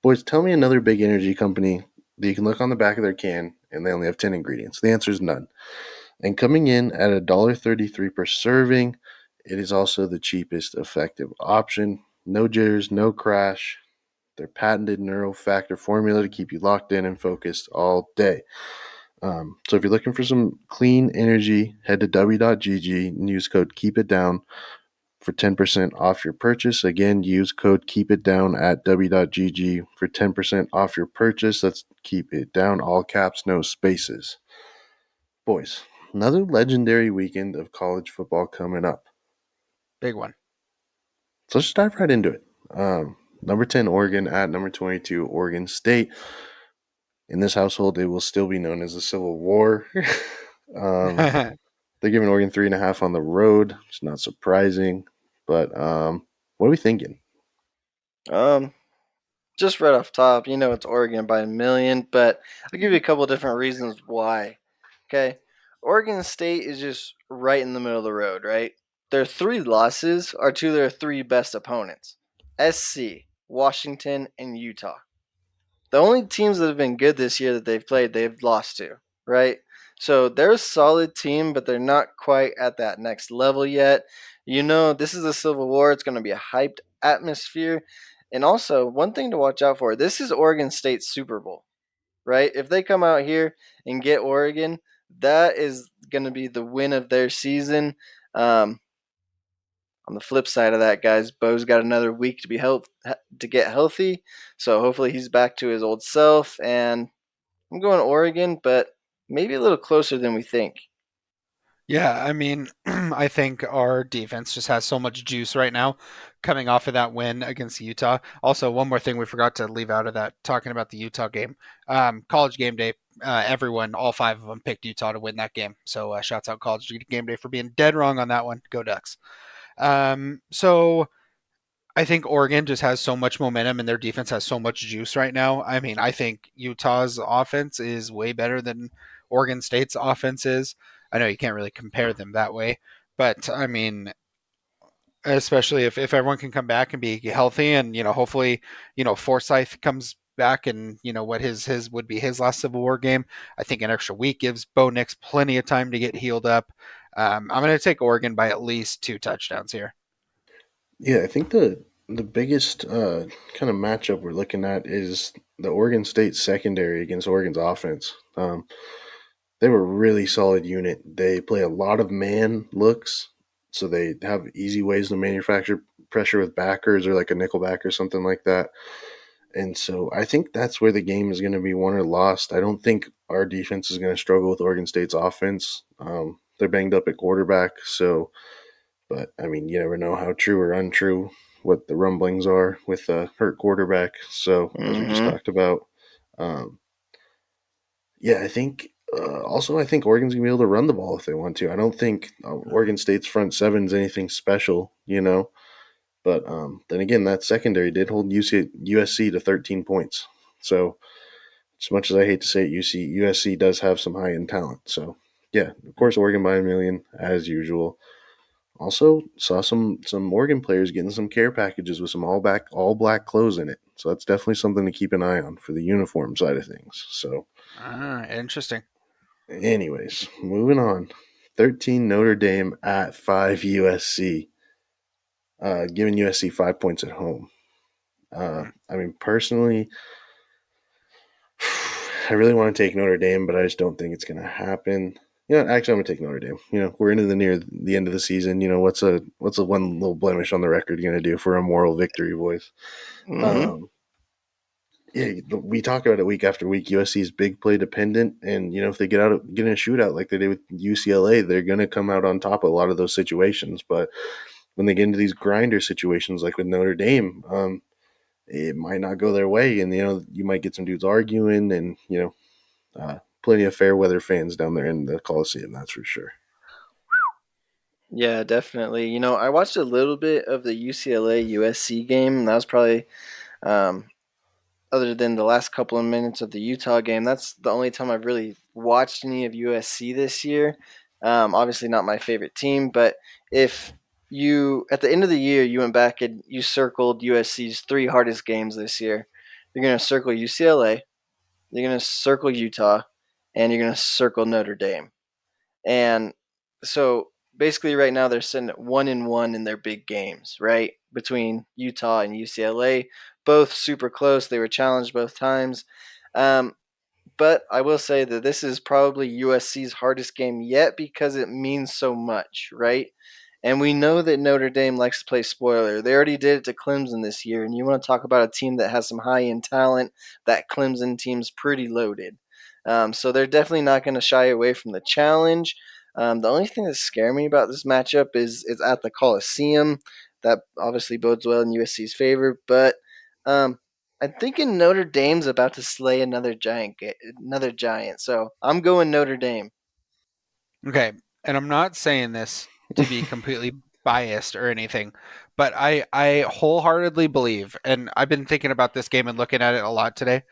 Boys, tell me another big energy company that you can look on the back of their can and they only have 10 ingredients. The answer is none. And coming in at $1.33 per serving, it is also the cheapest effective option. No jitters, no crash. Their patented neurofactor formula to keep you locked in and focused all day. So if you're looking for some clean energy, head to dubby.gg and use code KEEPITDOWN for 10% off your purchase. Again, use code KEEPITDOWN at w.gg for 10% off your purchase. That's keep it down, all caps, no spaces. Boys, another legendary weekend of college football coming up. Big one. So let's just dive right into it. Number 10, Oregon at number 22, Oregon State. In this household, it will still be known as the Civil War. They're giving Oregon 3.5 on the road. It's not surprising. But what are we thinking? Just right off top, it's Oregon by a million, but I'll give you a couple different reasons why. Okay, Oregon State is just right in the middle of the road, right? Their 3 losses are to their 3 best opponents: SC, Washington, and Utah. The only teams that have been good this year that they've played, they've lost to, right? So they're a solid team, but they're not quite at that next level yet. This is a Civil War. It's going to be a hyped atmosphere. And also, one thing to watch out for, this is Oregon State's Super Bowl, right? If they come out here and get Oregon, that is going to be the win of their season. On the flip side of that, guys, Bo's got another week to get healthy, so hopefully he's back to his old self. And I'm going Oregon, but maybe a little closer than we think. Yeah, I mean, I think our defense just has so much juice right now coming off of that win against Utah. Also, one more thing we forgot to leave out of that, talking about the Utah game. College game day, everyone, all 5 of them picked Utah to win that game. So shouts out College game day for being dead wrong on that one. Go Ducks. So I think Oregon just has so much momentum and their defense has so much juice right now. I mean, I think Utah's offense is way better than Oregon State's offense is. I know you can't really compare them that way, but I mean, especially if everyone can come back and be healthy and, hopefully, Forsyth comes back and, what his would be his last Civil War game. I think an extra week gives Bo Nix plenty of time to get healed up. I'm going to take Oregon by at least 2 touchdowns here. Yeah, I think the biggest kind of matchup we're looking at is the Oregon State secondary against Oregon's offense. They were a really solid unit. They play a lot of man looks, so they have easy ways to manufacture pressure with backers or like a nickel back or something like that. And so I think that's where the game is going to be won or lost. I don't think our defense is going to struggle with Oregon State's offense. They're banged up at quarterback, so but I mean, you never know how true or untrue what the rumblings are with a hurt quarterback. So as we just talked about, um, yeah, I think. Also, I think Oregon's gonna be able to run the ball if they want to. I don't think Oregon State's front seven is anything special. But then again, that secondary did hold USC to 13 points. So as much as I hate to say it, USC does have some high end talent. So yeah, of course, Oregon by a million as usual. Also saw some Oregon players getting some care packages with some all black clothes in it. So that's definitely something to keep an eye on for the uniform side of things. So Interesting. anyways, moving on. 13 Notre Dame at 5 USC. Giving USC 5 points at home. I mean, personally, I really want to take Notre Dame, but I just don't think it's going to happen. Actually, I'm gonna take Notre Dame. We're into near the end of the season. What's a one little blemish on the record going to do for a moral victory, boys? Mm-hmm. yeah, we talk about it week after week. USC is big play dependent, and if they get in a shootout like they did with UCLA, they're going to come out on top of a lot of those situations. But when they get into these grinder situations like with Notre Dame, it might not go their way, and you might get some dudes arguing, and plenty of fair weather fans down there in the Coliseum. That's for sure. Yeah, definitely. I watched a little bit of the UCLA USC game, and that was probably um, other than the last couple of minutes of the Utah game, that's the only time I've really watched any of USC this year. Obviously, not my favorite team, but if you at the end of the year you went back and you circled USC's three hardest games this year, you're going to circle UCLA, you're going to circle Utah, and you're going to circle Notre Dame. And so basically, right now they're sitting at 1-1 in their big games, right? Between Utah and UCLA, both super close. They were challenged both times. Um, but I will say that this is probably USC's hardest game yet because it means so much, right? And we know that Notre Dame likes to play spoiler. They already did it to Clemson this year. And you want to talk about a team that has some high end talent, that Clemson team's pretty loaded. So they're definitely not going to shy away from the challenge. The only thing that scares me about this matchup is it's at the Coliseum. That obviously bodes well in USC's favor. But I'm thinking Notre Dame's about to slay another giant. So I'm going Notre Dame. Okay, and I'm not saying this to be completely biased or anything, but I wholeheartedly believe, and I've been thinking about this game and looking at it a lot today.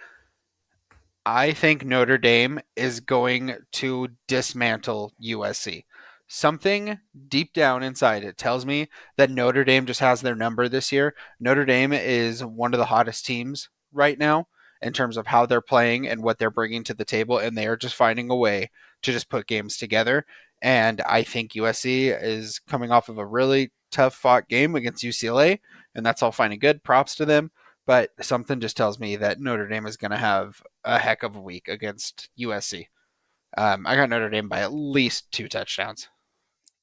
I think Notre Dame is going to dismantle USC. Something deep down inside it tells me that Notre Dame just has their number this year. Notre Dame is one of the hottest teams right now in terms of how they're playing and what they're bringing to the table, and they are just finding a way to just put games together. And I think USC is coming off of a really tough fought game against UCLA, and that's all fine and good. Props to them. But something just tells me that Notre Dame is going to have a heck of a week against USC. I got Notre Dame by at least 2 touchdowns.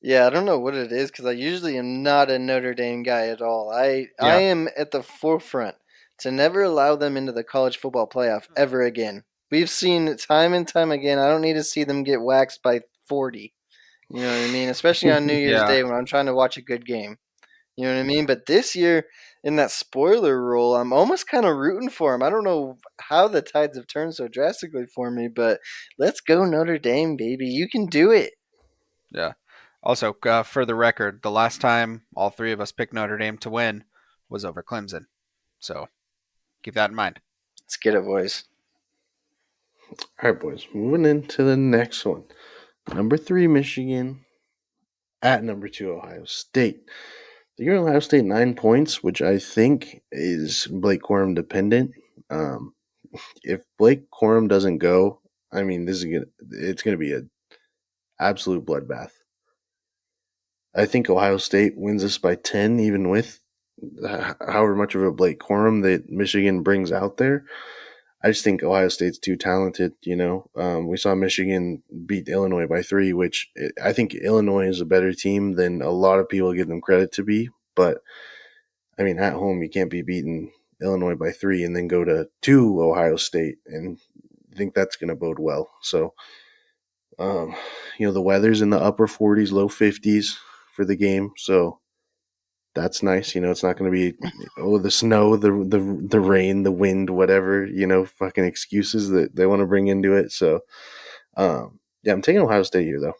Yeah, I don't know what it is because I usually am not a Notre Dame guy at all. I Yeah. am at the forefront to never allow them into the college football playoff ever again. We've seen it time and time again. I don't need to see them get waxed by 40. You know what I mean? Especially on New Year's Yeah. Day when I'm trying to watch a good game. You know what I mean? But this year, in that spoiler role, I'm almost kind of rooting for him. I don't know how the tides have turned so drastically for me, but let's go Notre Dame, baby. You can do it. Yeah. Also, for the record, the last time all three of us picked Notre Dame to win was over Clemson. So keep that in mind. Let's get it, boys. All right, boys. Moving into the next one. Number 3, Michigan at number 2, Ohio State. They give Ohio State 9 points, which I think is Blake Corum dependent. Um, if Blake Corum doesn't go, I mean, it's gonna be an absolute bloodbath. I think Ohio State wins this by 10, even with however much of a Blake Corum that Michigan brings out there. I just think Ohio State's too talented. We saw Michigan beat Illinois by 3, which I think Illinois is a better team than a lot of people give them credit to be. But I mean, at home, you can't be beating Illinois by 3 and then go to Ohio State, and I think that's going to bode well. So, um, the weather's in the upper 40s, low 50s for the game, so that's nice. It's not going to be the snow, the rain, the wind, whatever fucking excuses that they want to bring into it. So, yeah, I'm taking Ohio State here though.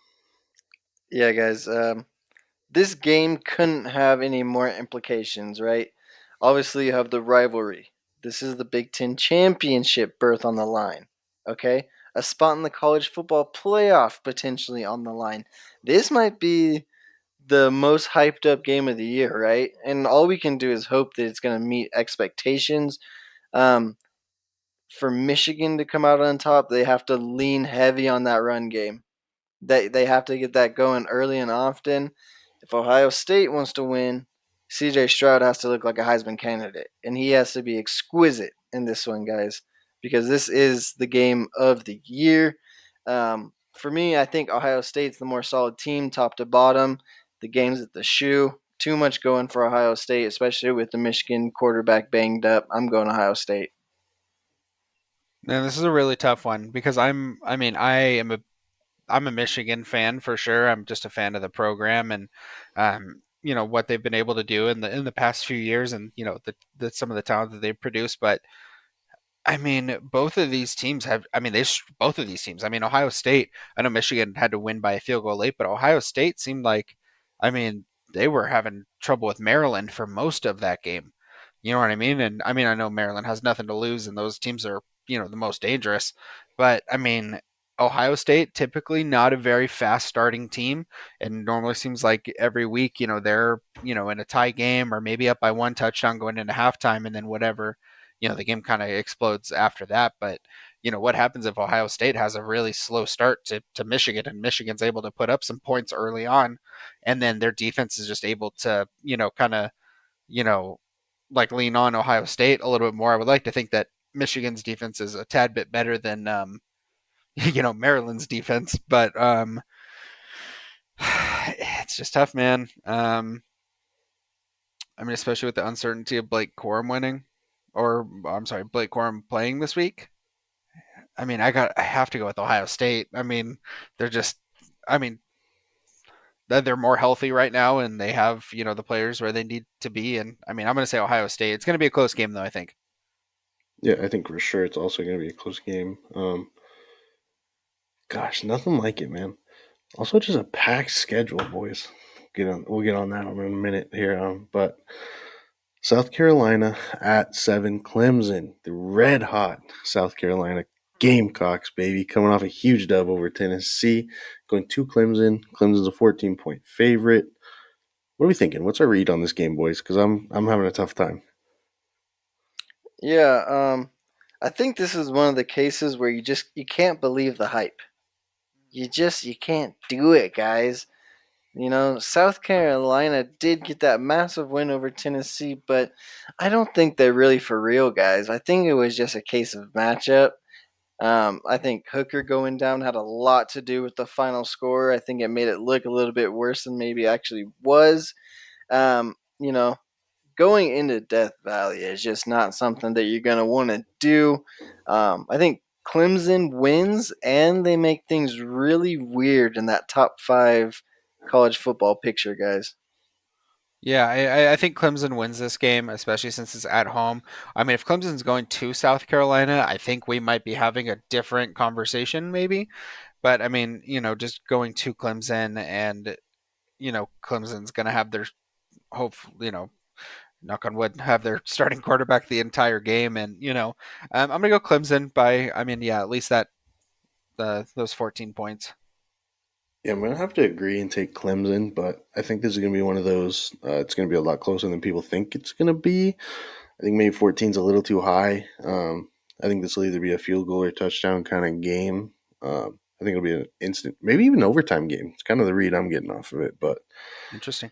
Yeah, guys. This game couldn't have any more implications, right? Obviously, you have the rivalry. This is the Big Ten championship berth on the line. Okay, a spot in the college football playoff potentially on the line. This might be the most hyped up game of the year, right? And all we can do is hope that it's going to meet expectations. Um, for Michigan to come out on top, they have to lean heavy on that run game. They have to get that going early and often. If Ohio State wants to win, CJ Stroud has to look like a Heisman candidate, and he has to be exquisite in this one, guys, because this is the game of the year. For me, I think Ohio State's the more solid team, top to bottom. The game's at the shoe. Too much going for Ohio State, especially with the Michigan quarterback banged up. I'm going Ohio State. And this is a really tough one because I'm a Michigan fan for sure. I'm just a fan of the program and what they've been able to do in the past few years, and the some of the talent that they've produced. But I mean, both of these teams have. I mean, both of these teams. I mean, Ohio State. I know Michigan had to win by a field goal late, but Ohio State seemed like, I mean, they were having trouble with Maryland for most of that game. You know what I mean? And I mean, I know Maryland has nothing to lose, and those teams are the most dangerous. But I mean, Ohio State typically not a very fast starting team, and normally seems like every week, they're in a tie game or maybe up by one touchdown going into halftime, and then whatever the game kind of explodes after that. But what happens if Ohio State has a really slow start to Michigan, and Michigan's able to put up some points early on, and then their defense is just able to kind of you know like lean on Ohio State a little bit more. I would like to think that Michigan's defense is a tad bit better than Maryland's defense, but it's just tough, man. I mean, especially with the uncertainty of Blake Corum winning, or I'm sorry, Blake Corum playing this week. I mean, I have to go with Ohio State. I mean, they're just, I mean, they're more healthy right now, and they have the players where they need to be. And I mean, I'm going to say Ohio State. It's going to be a close game, though. I think. Yeah, I think for sure it's also going to be a close game. Gosh, nothing like it, man. Also, just a packed schedule, boys. We'll get on that in a minute here. But South Carolina at 7, Clemson, the red hot South Carolina Gamecocks, baby, coming off a huge dub over Tennessee, going to Clemson. Clemson's a 14-point favorite. What are we thinking? What's our read on this game, boys? Because I'm having a tough time. Yeah, I think this is one of the cases where you can't believe the hype. You can't do it, guys. South Carolina did get that massive win over Tennessee, but I don't think they're really for real, guys. I think it was just a case of matchup. I think Hooker going down had a lot to do with the final score. I think it made it look a little bit worse than maybe it actually was. Um, you know, Going into Death Valley is just not something that you're going to want to do. I think Clemson wins and they make things really weird in that top five college football picture, guys. Yeah, I think Clemson wins this game, especially since it's at home. I mean, if Clemson's going to South Carolina, I think we might be having a different conversation, maybe. But I mean, just going to Clemson, and Clemson's going to have their hope, knock on wood, have their starting quarterback the entire game, and I'm gonna go Clemson by, I mean, yeah, at least that those 14 points. Yeah, I'm going to have to agree and take Clemson, but I think this is going to be one of those. It's going to be a lot closer than people think it's going to be. I think maybe 14 is a little too high. I think this will either be a field goal or touchdown kind of game. I think it'll be an instant, maybe even overtime game. It's kind of the read I'm getting off of it, but Interesting.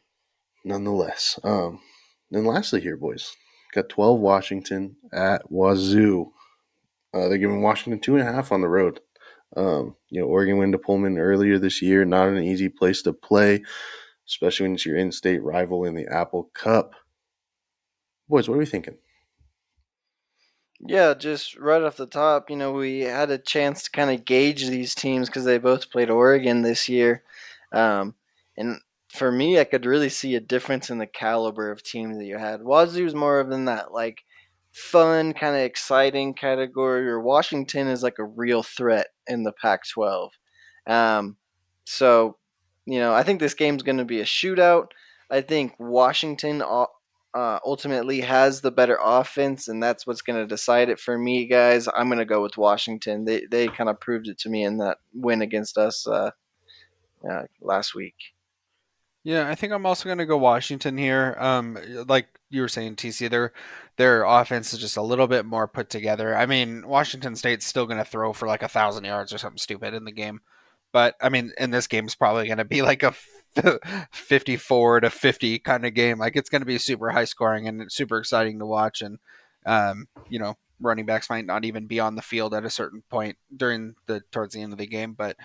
nonetheless. Then lastly here, boys, got 12 Washington at Wazoo. They're giving Washington 2.5 on the road. Oregon went to Pullman earlier this year. Not an easy place to play, especially when it's your in-state rival in the Apple Cup. Boys, what are we thinking? Yeah, just right off the top, we had a chance to kind of gauge these teams because they both played Oregon this year. Um, and for me, I could really see a difference in the caliber of teams that you had. Wazoo's more of in that like fun, kind of exciting category, or Washington is like a real threat in the Pac-12. Um, so, I think this game's going to be a shootout. I think Washington ultimately has the better offense, and that's what's going to decide it for me, guys. I'm going to go with Washington. They kind of proved it to me in that win against us last week. Yeah, I think I'm also going to go Washington here. Like you were saying, TC, their offense is just a little bit more put together. I mean, Washington State's still going to throw for like 1,000 yards or something stupid in the game, but I mean, in this game is probably going to be like a 54-50 kind of game. Like it's going to be super high scoring and super exciting to watch. And running backs might not even be on the field at a certain point towards the end of the game, but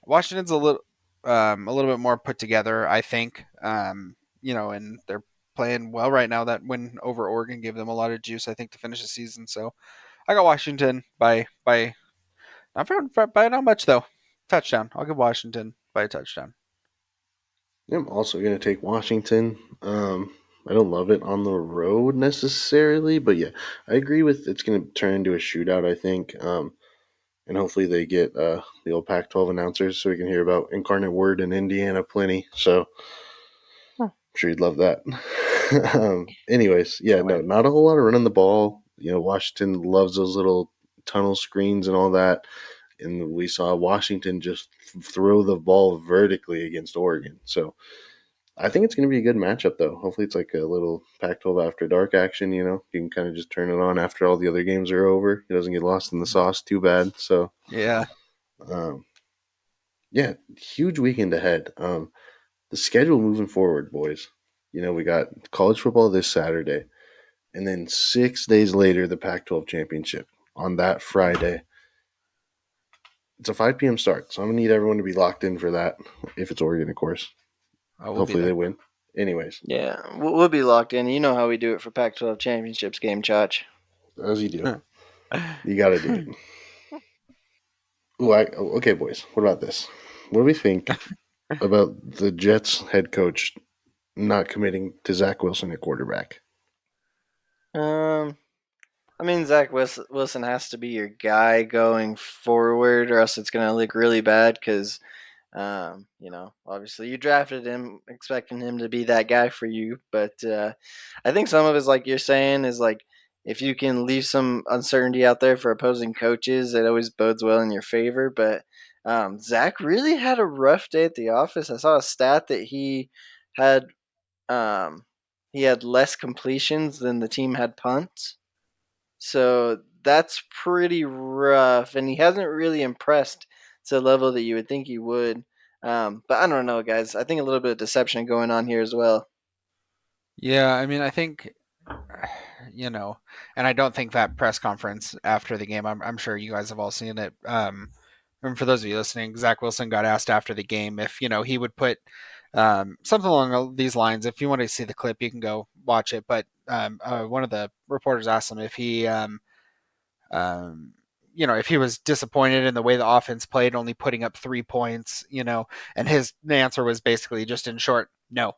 Washington's a little bit more put together, I think. And they're playing well right now. That win over Oregon gave them a lot of juice, I think, to finish the season. So I got Washington by not much though. Touchdown. I'll give Washington by a touchdown. I'm also going to take Washington. I don't love it on the road necessarily, but yeah, I agree with it's going to turn into a shootout, I think. And hopefully they get the old Pac 12 announcers so we can hear about Incarnate Word in Indiana plenty. So I'm sure you'd love that. Anyways, yeah, Can't no, wait. not a whole lot of running the ball. Washington loves those little tunnel screens and all that. And we saw Washington just throw the ball vertically against Oregon. So I think it's going to be a good matchup, though. Hopefully, it's like a little Pac-12 after dark action. You can kind of just turn it on after all the other games are over. It doesn't get lost in the sauce too bad. So, Yeah. um, yeah, huge weekend ahead. The schedule moving forward, boys. We got college football this Saturday, and then 6 days later, the Pac-12 championship on that Friday. It's a 5 p.m. start, so I'm gonna need everyone to be locked in for that. If it's Oregon, of course. I will be Hopefully, they there. win. Anyways, Yeah, we'll be locked in. You know how we do it for Pac-12 championships game, Chach. as you do, you got to do it. Okay, boys. What about this? What do we think about the Jets head coach not committing to Zach Wilson at quarterback? Um, I mean, Zach Wilson has to be your guy going forward, or else it's going to look really bad. Because, obviously you drafted him expecting him to be that guy for you. But I think some of it, like you're saying, is like if you can leave some uncertainty out there for opposing coaches, it always bodes well in your favor. But Zach really had a rough day at the office. I saw a stat that had um, he had less completions than the team had punts. So that's pretty rough, and he hasn't really impressed to the level that you would think he would. But I don't know, guys. I think a little bit of deception going on here as well. Yeah, I mean, I think and I don't think that press conference after the game. I'm sure you guys have all seen it. And for those of you listening, Zach Wilson got asked after the game if he would put something along these lines. If you want to see the clip, you can go watch it. But one of the reporters asked him if um, if he was disappointed in the way the offense played, only putting up 3 points, and his answer was basically just in short, no.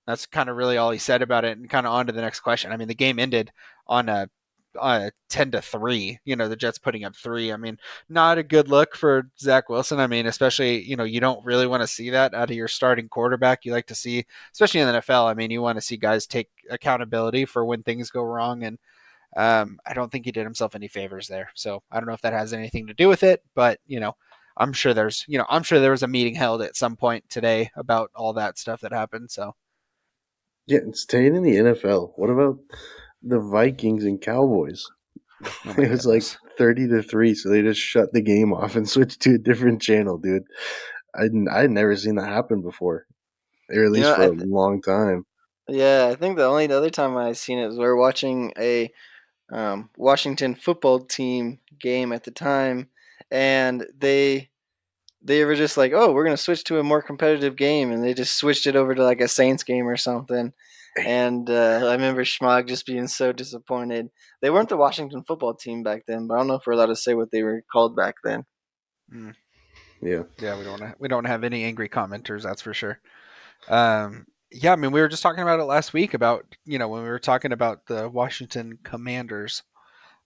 That's kind of really all he said about it, and kind of on to the next question. I mean, the game ended on a 10-3. The Jets putting up three. I mean, not a good look for Zach Wilson. I mean, especially you don't really want to see that out of your starting quarterback. You like to see, especially in the NFL. I mean, you want to see guys take accountability for when things go wrong, and I don't think he did himself any favors there. So I don't know if that has anything to do with it, but I'm sure there was a meeting held at some point today about all that stuff that happened. So Yeah, and staying in the NFL. What about the Vikings and Cowboys? oh my It was like goodness. 30-3, so they just shut the game off and switched to a different channel, dude. I'd never seen that happen before, or at You least know, for a long time. yeah, I think the only other time I seen it was we were watching a Washington football team game at the time, and they were just like, "Oh, we're gonna switch to a more competitive game," and they just switched it over to like a Saints game or something. And I remember Schmog just being so disappointed. They weren't the Washington football team back then, but I don't know if we're allowed to say what they were called back then. Mm, Yeah. yeah, we don't have any angry commenters, that's for sure. Yeah, I mean, we were just talking about it last week about when we were talking about the Washington Commanders.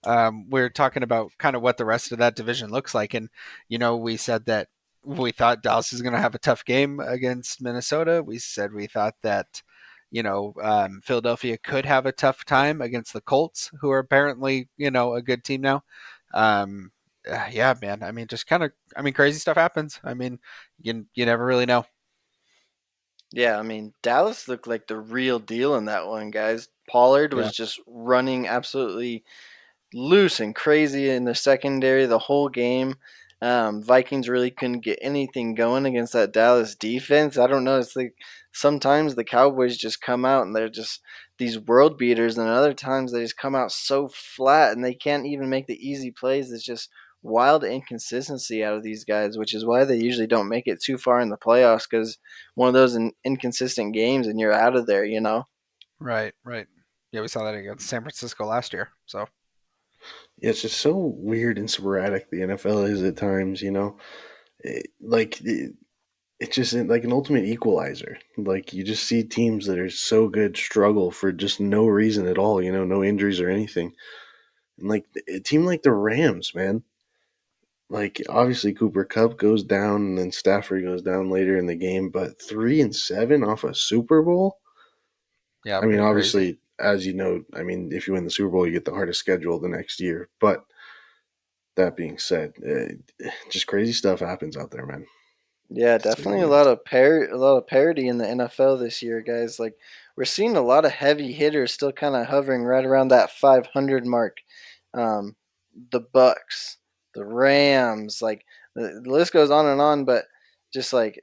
We are talking about kind of what the rest of that division looks like. And, we said that we thought Dallas is going to have a tough game against Minnesota. We said we thought that, Philadelphia could have a tough time against the Colts, who are apparently, a good team now. Um, yeah, man. I mean, just kind of, crazy stuff happens. I mean, you never really know. Yeah, I mean, Dallas looked like the real deal in that one, guys. Pollard Yeah. was just running absolutely loose and crazy in the secondary the whole game. Vikings really couldn't get anything going against that Dallas defense. I don't know. It's like sometimes the Cowboys just come out and they're just these world beaters, and other times they just come out so flat and they can't even make the easy plays. It's just wild inconsistency out of these guys, which is why they usually don't make it too far in the playoffs because one of those inconsistent games and you're out of there. Right, right. Yeah, we saw that against San Francisco last year. So Yeah, it's just so weird and sporadic the NFL is at times, you know? It's just like an ultimate equalizer. Like you just see teams that are so good struggle for just no reason at all, you know, no injuries or anything. And like a team like the Rams, man. Like obviously Cooper Cup goes down and then Stafford goes down later in the game, but 3-7 off a Super Bowl. Yeah, I mean, pretty crazy. obviously, as you know, I mean, if you win the Super Bowl, you get the hardest schedule the next year. But that being said, just crazy stuff happens out there, man. Yeah, To say the definitely least. a lot of parity in the NFL this year, guys. Like we're seeing a lot of heavy hitters still kind of hovering right around that 500 mark. Um, the Bucks, the Rams, like the list goes on, but just like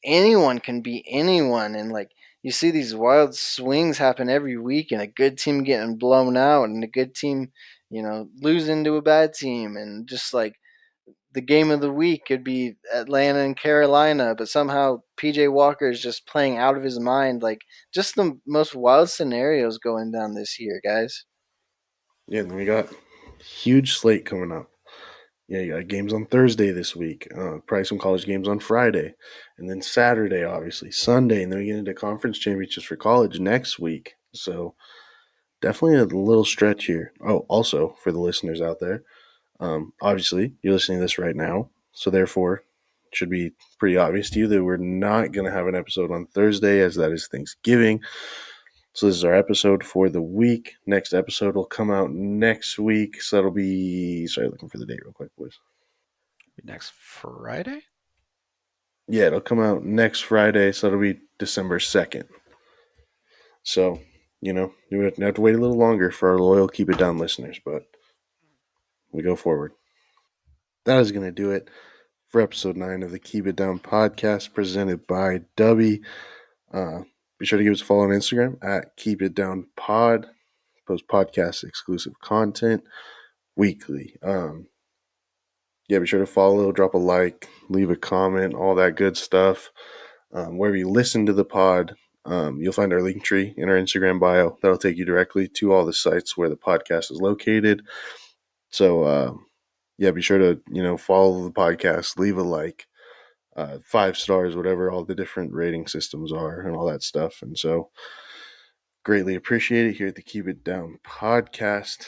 anyone can be anyone, and like you see these wild swings happen every week, and a good team getting blown out, and a good team, losing to a bad team, and just like the game of the week could be Atlanta and Carolina, but somehow PJ Walker is just playing out of his mind. Like just the most wild scenarios going down this year, guys. Yeah, and then we got huge slate coming up. Yeah, you got games on Thursday this week. Probably some college games on Friday, and then Saturday, obviously Sunday, and then we get into conference championships for college next week. So definitely a little stretch here. Oh, also for the listeners out there, obviously you're listening to this right now, so therefore it should be pretty obvious to you that we're not going to have an episode on Thursday, as that is Thanksgiving. So this is our episode for the week. Next episode will come out next week. So that'll be, sorry, looking for the date real quick, boys. Next Friday? Yeah, it'll come out next Friday. So that'll be December 2nd. So, you know, we have to wait a little longer for our loyal Keep It Down listeners, but we go forward. That is going to do it for episode 9 of the Keep It Down podcast presented by DUBBY. Be sure to give us a follow on Instagram at Keep It Down Pod. Post podcast exclusive content weekly. Yeah, be sure to follow, drop a like, leave a comment, all that good stuff. Wherever you listen to the pod, you'll find our link tree in our Instagram bio. That'll take you directly to all the sites where the podcast is located. So, yeah, be sure to follow the podcast, leave a like, 5 stars, whatever all the different rating systems are, and all that stuff. And so, greatly appreciate it here at the Keep It Down podcast.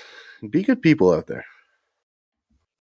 Be good people out there.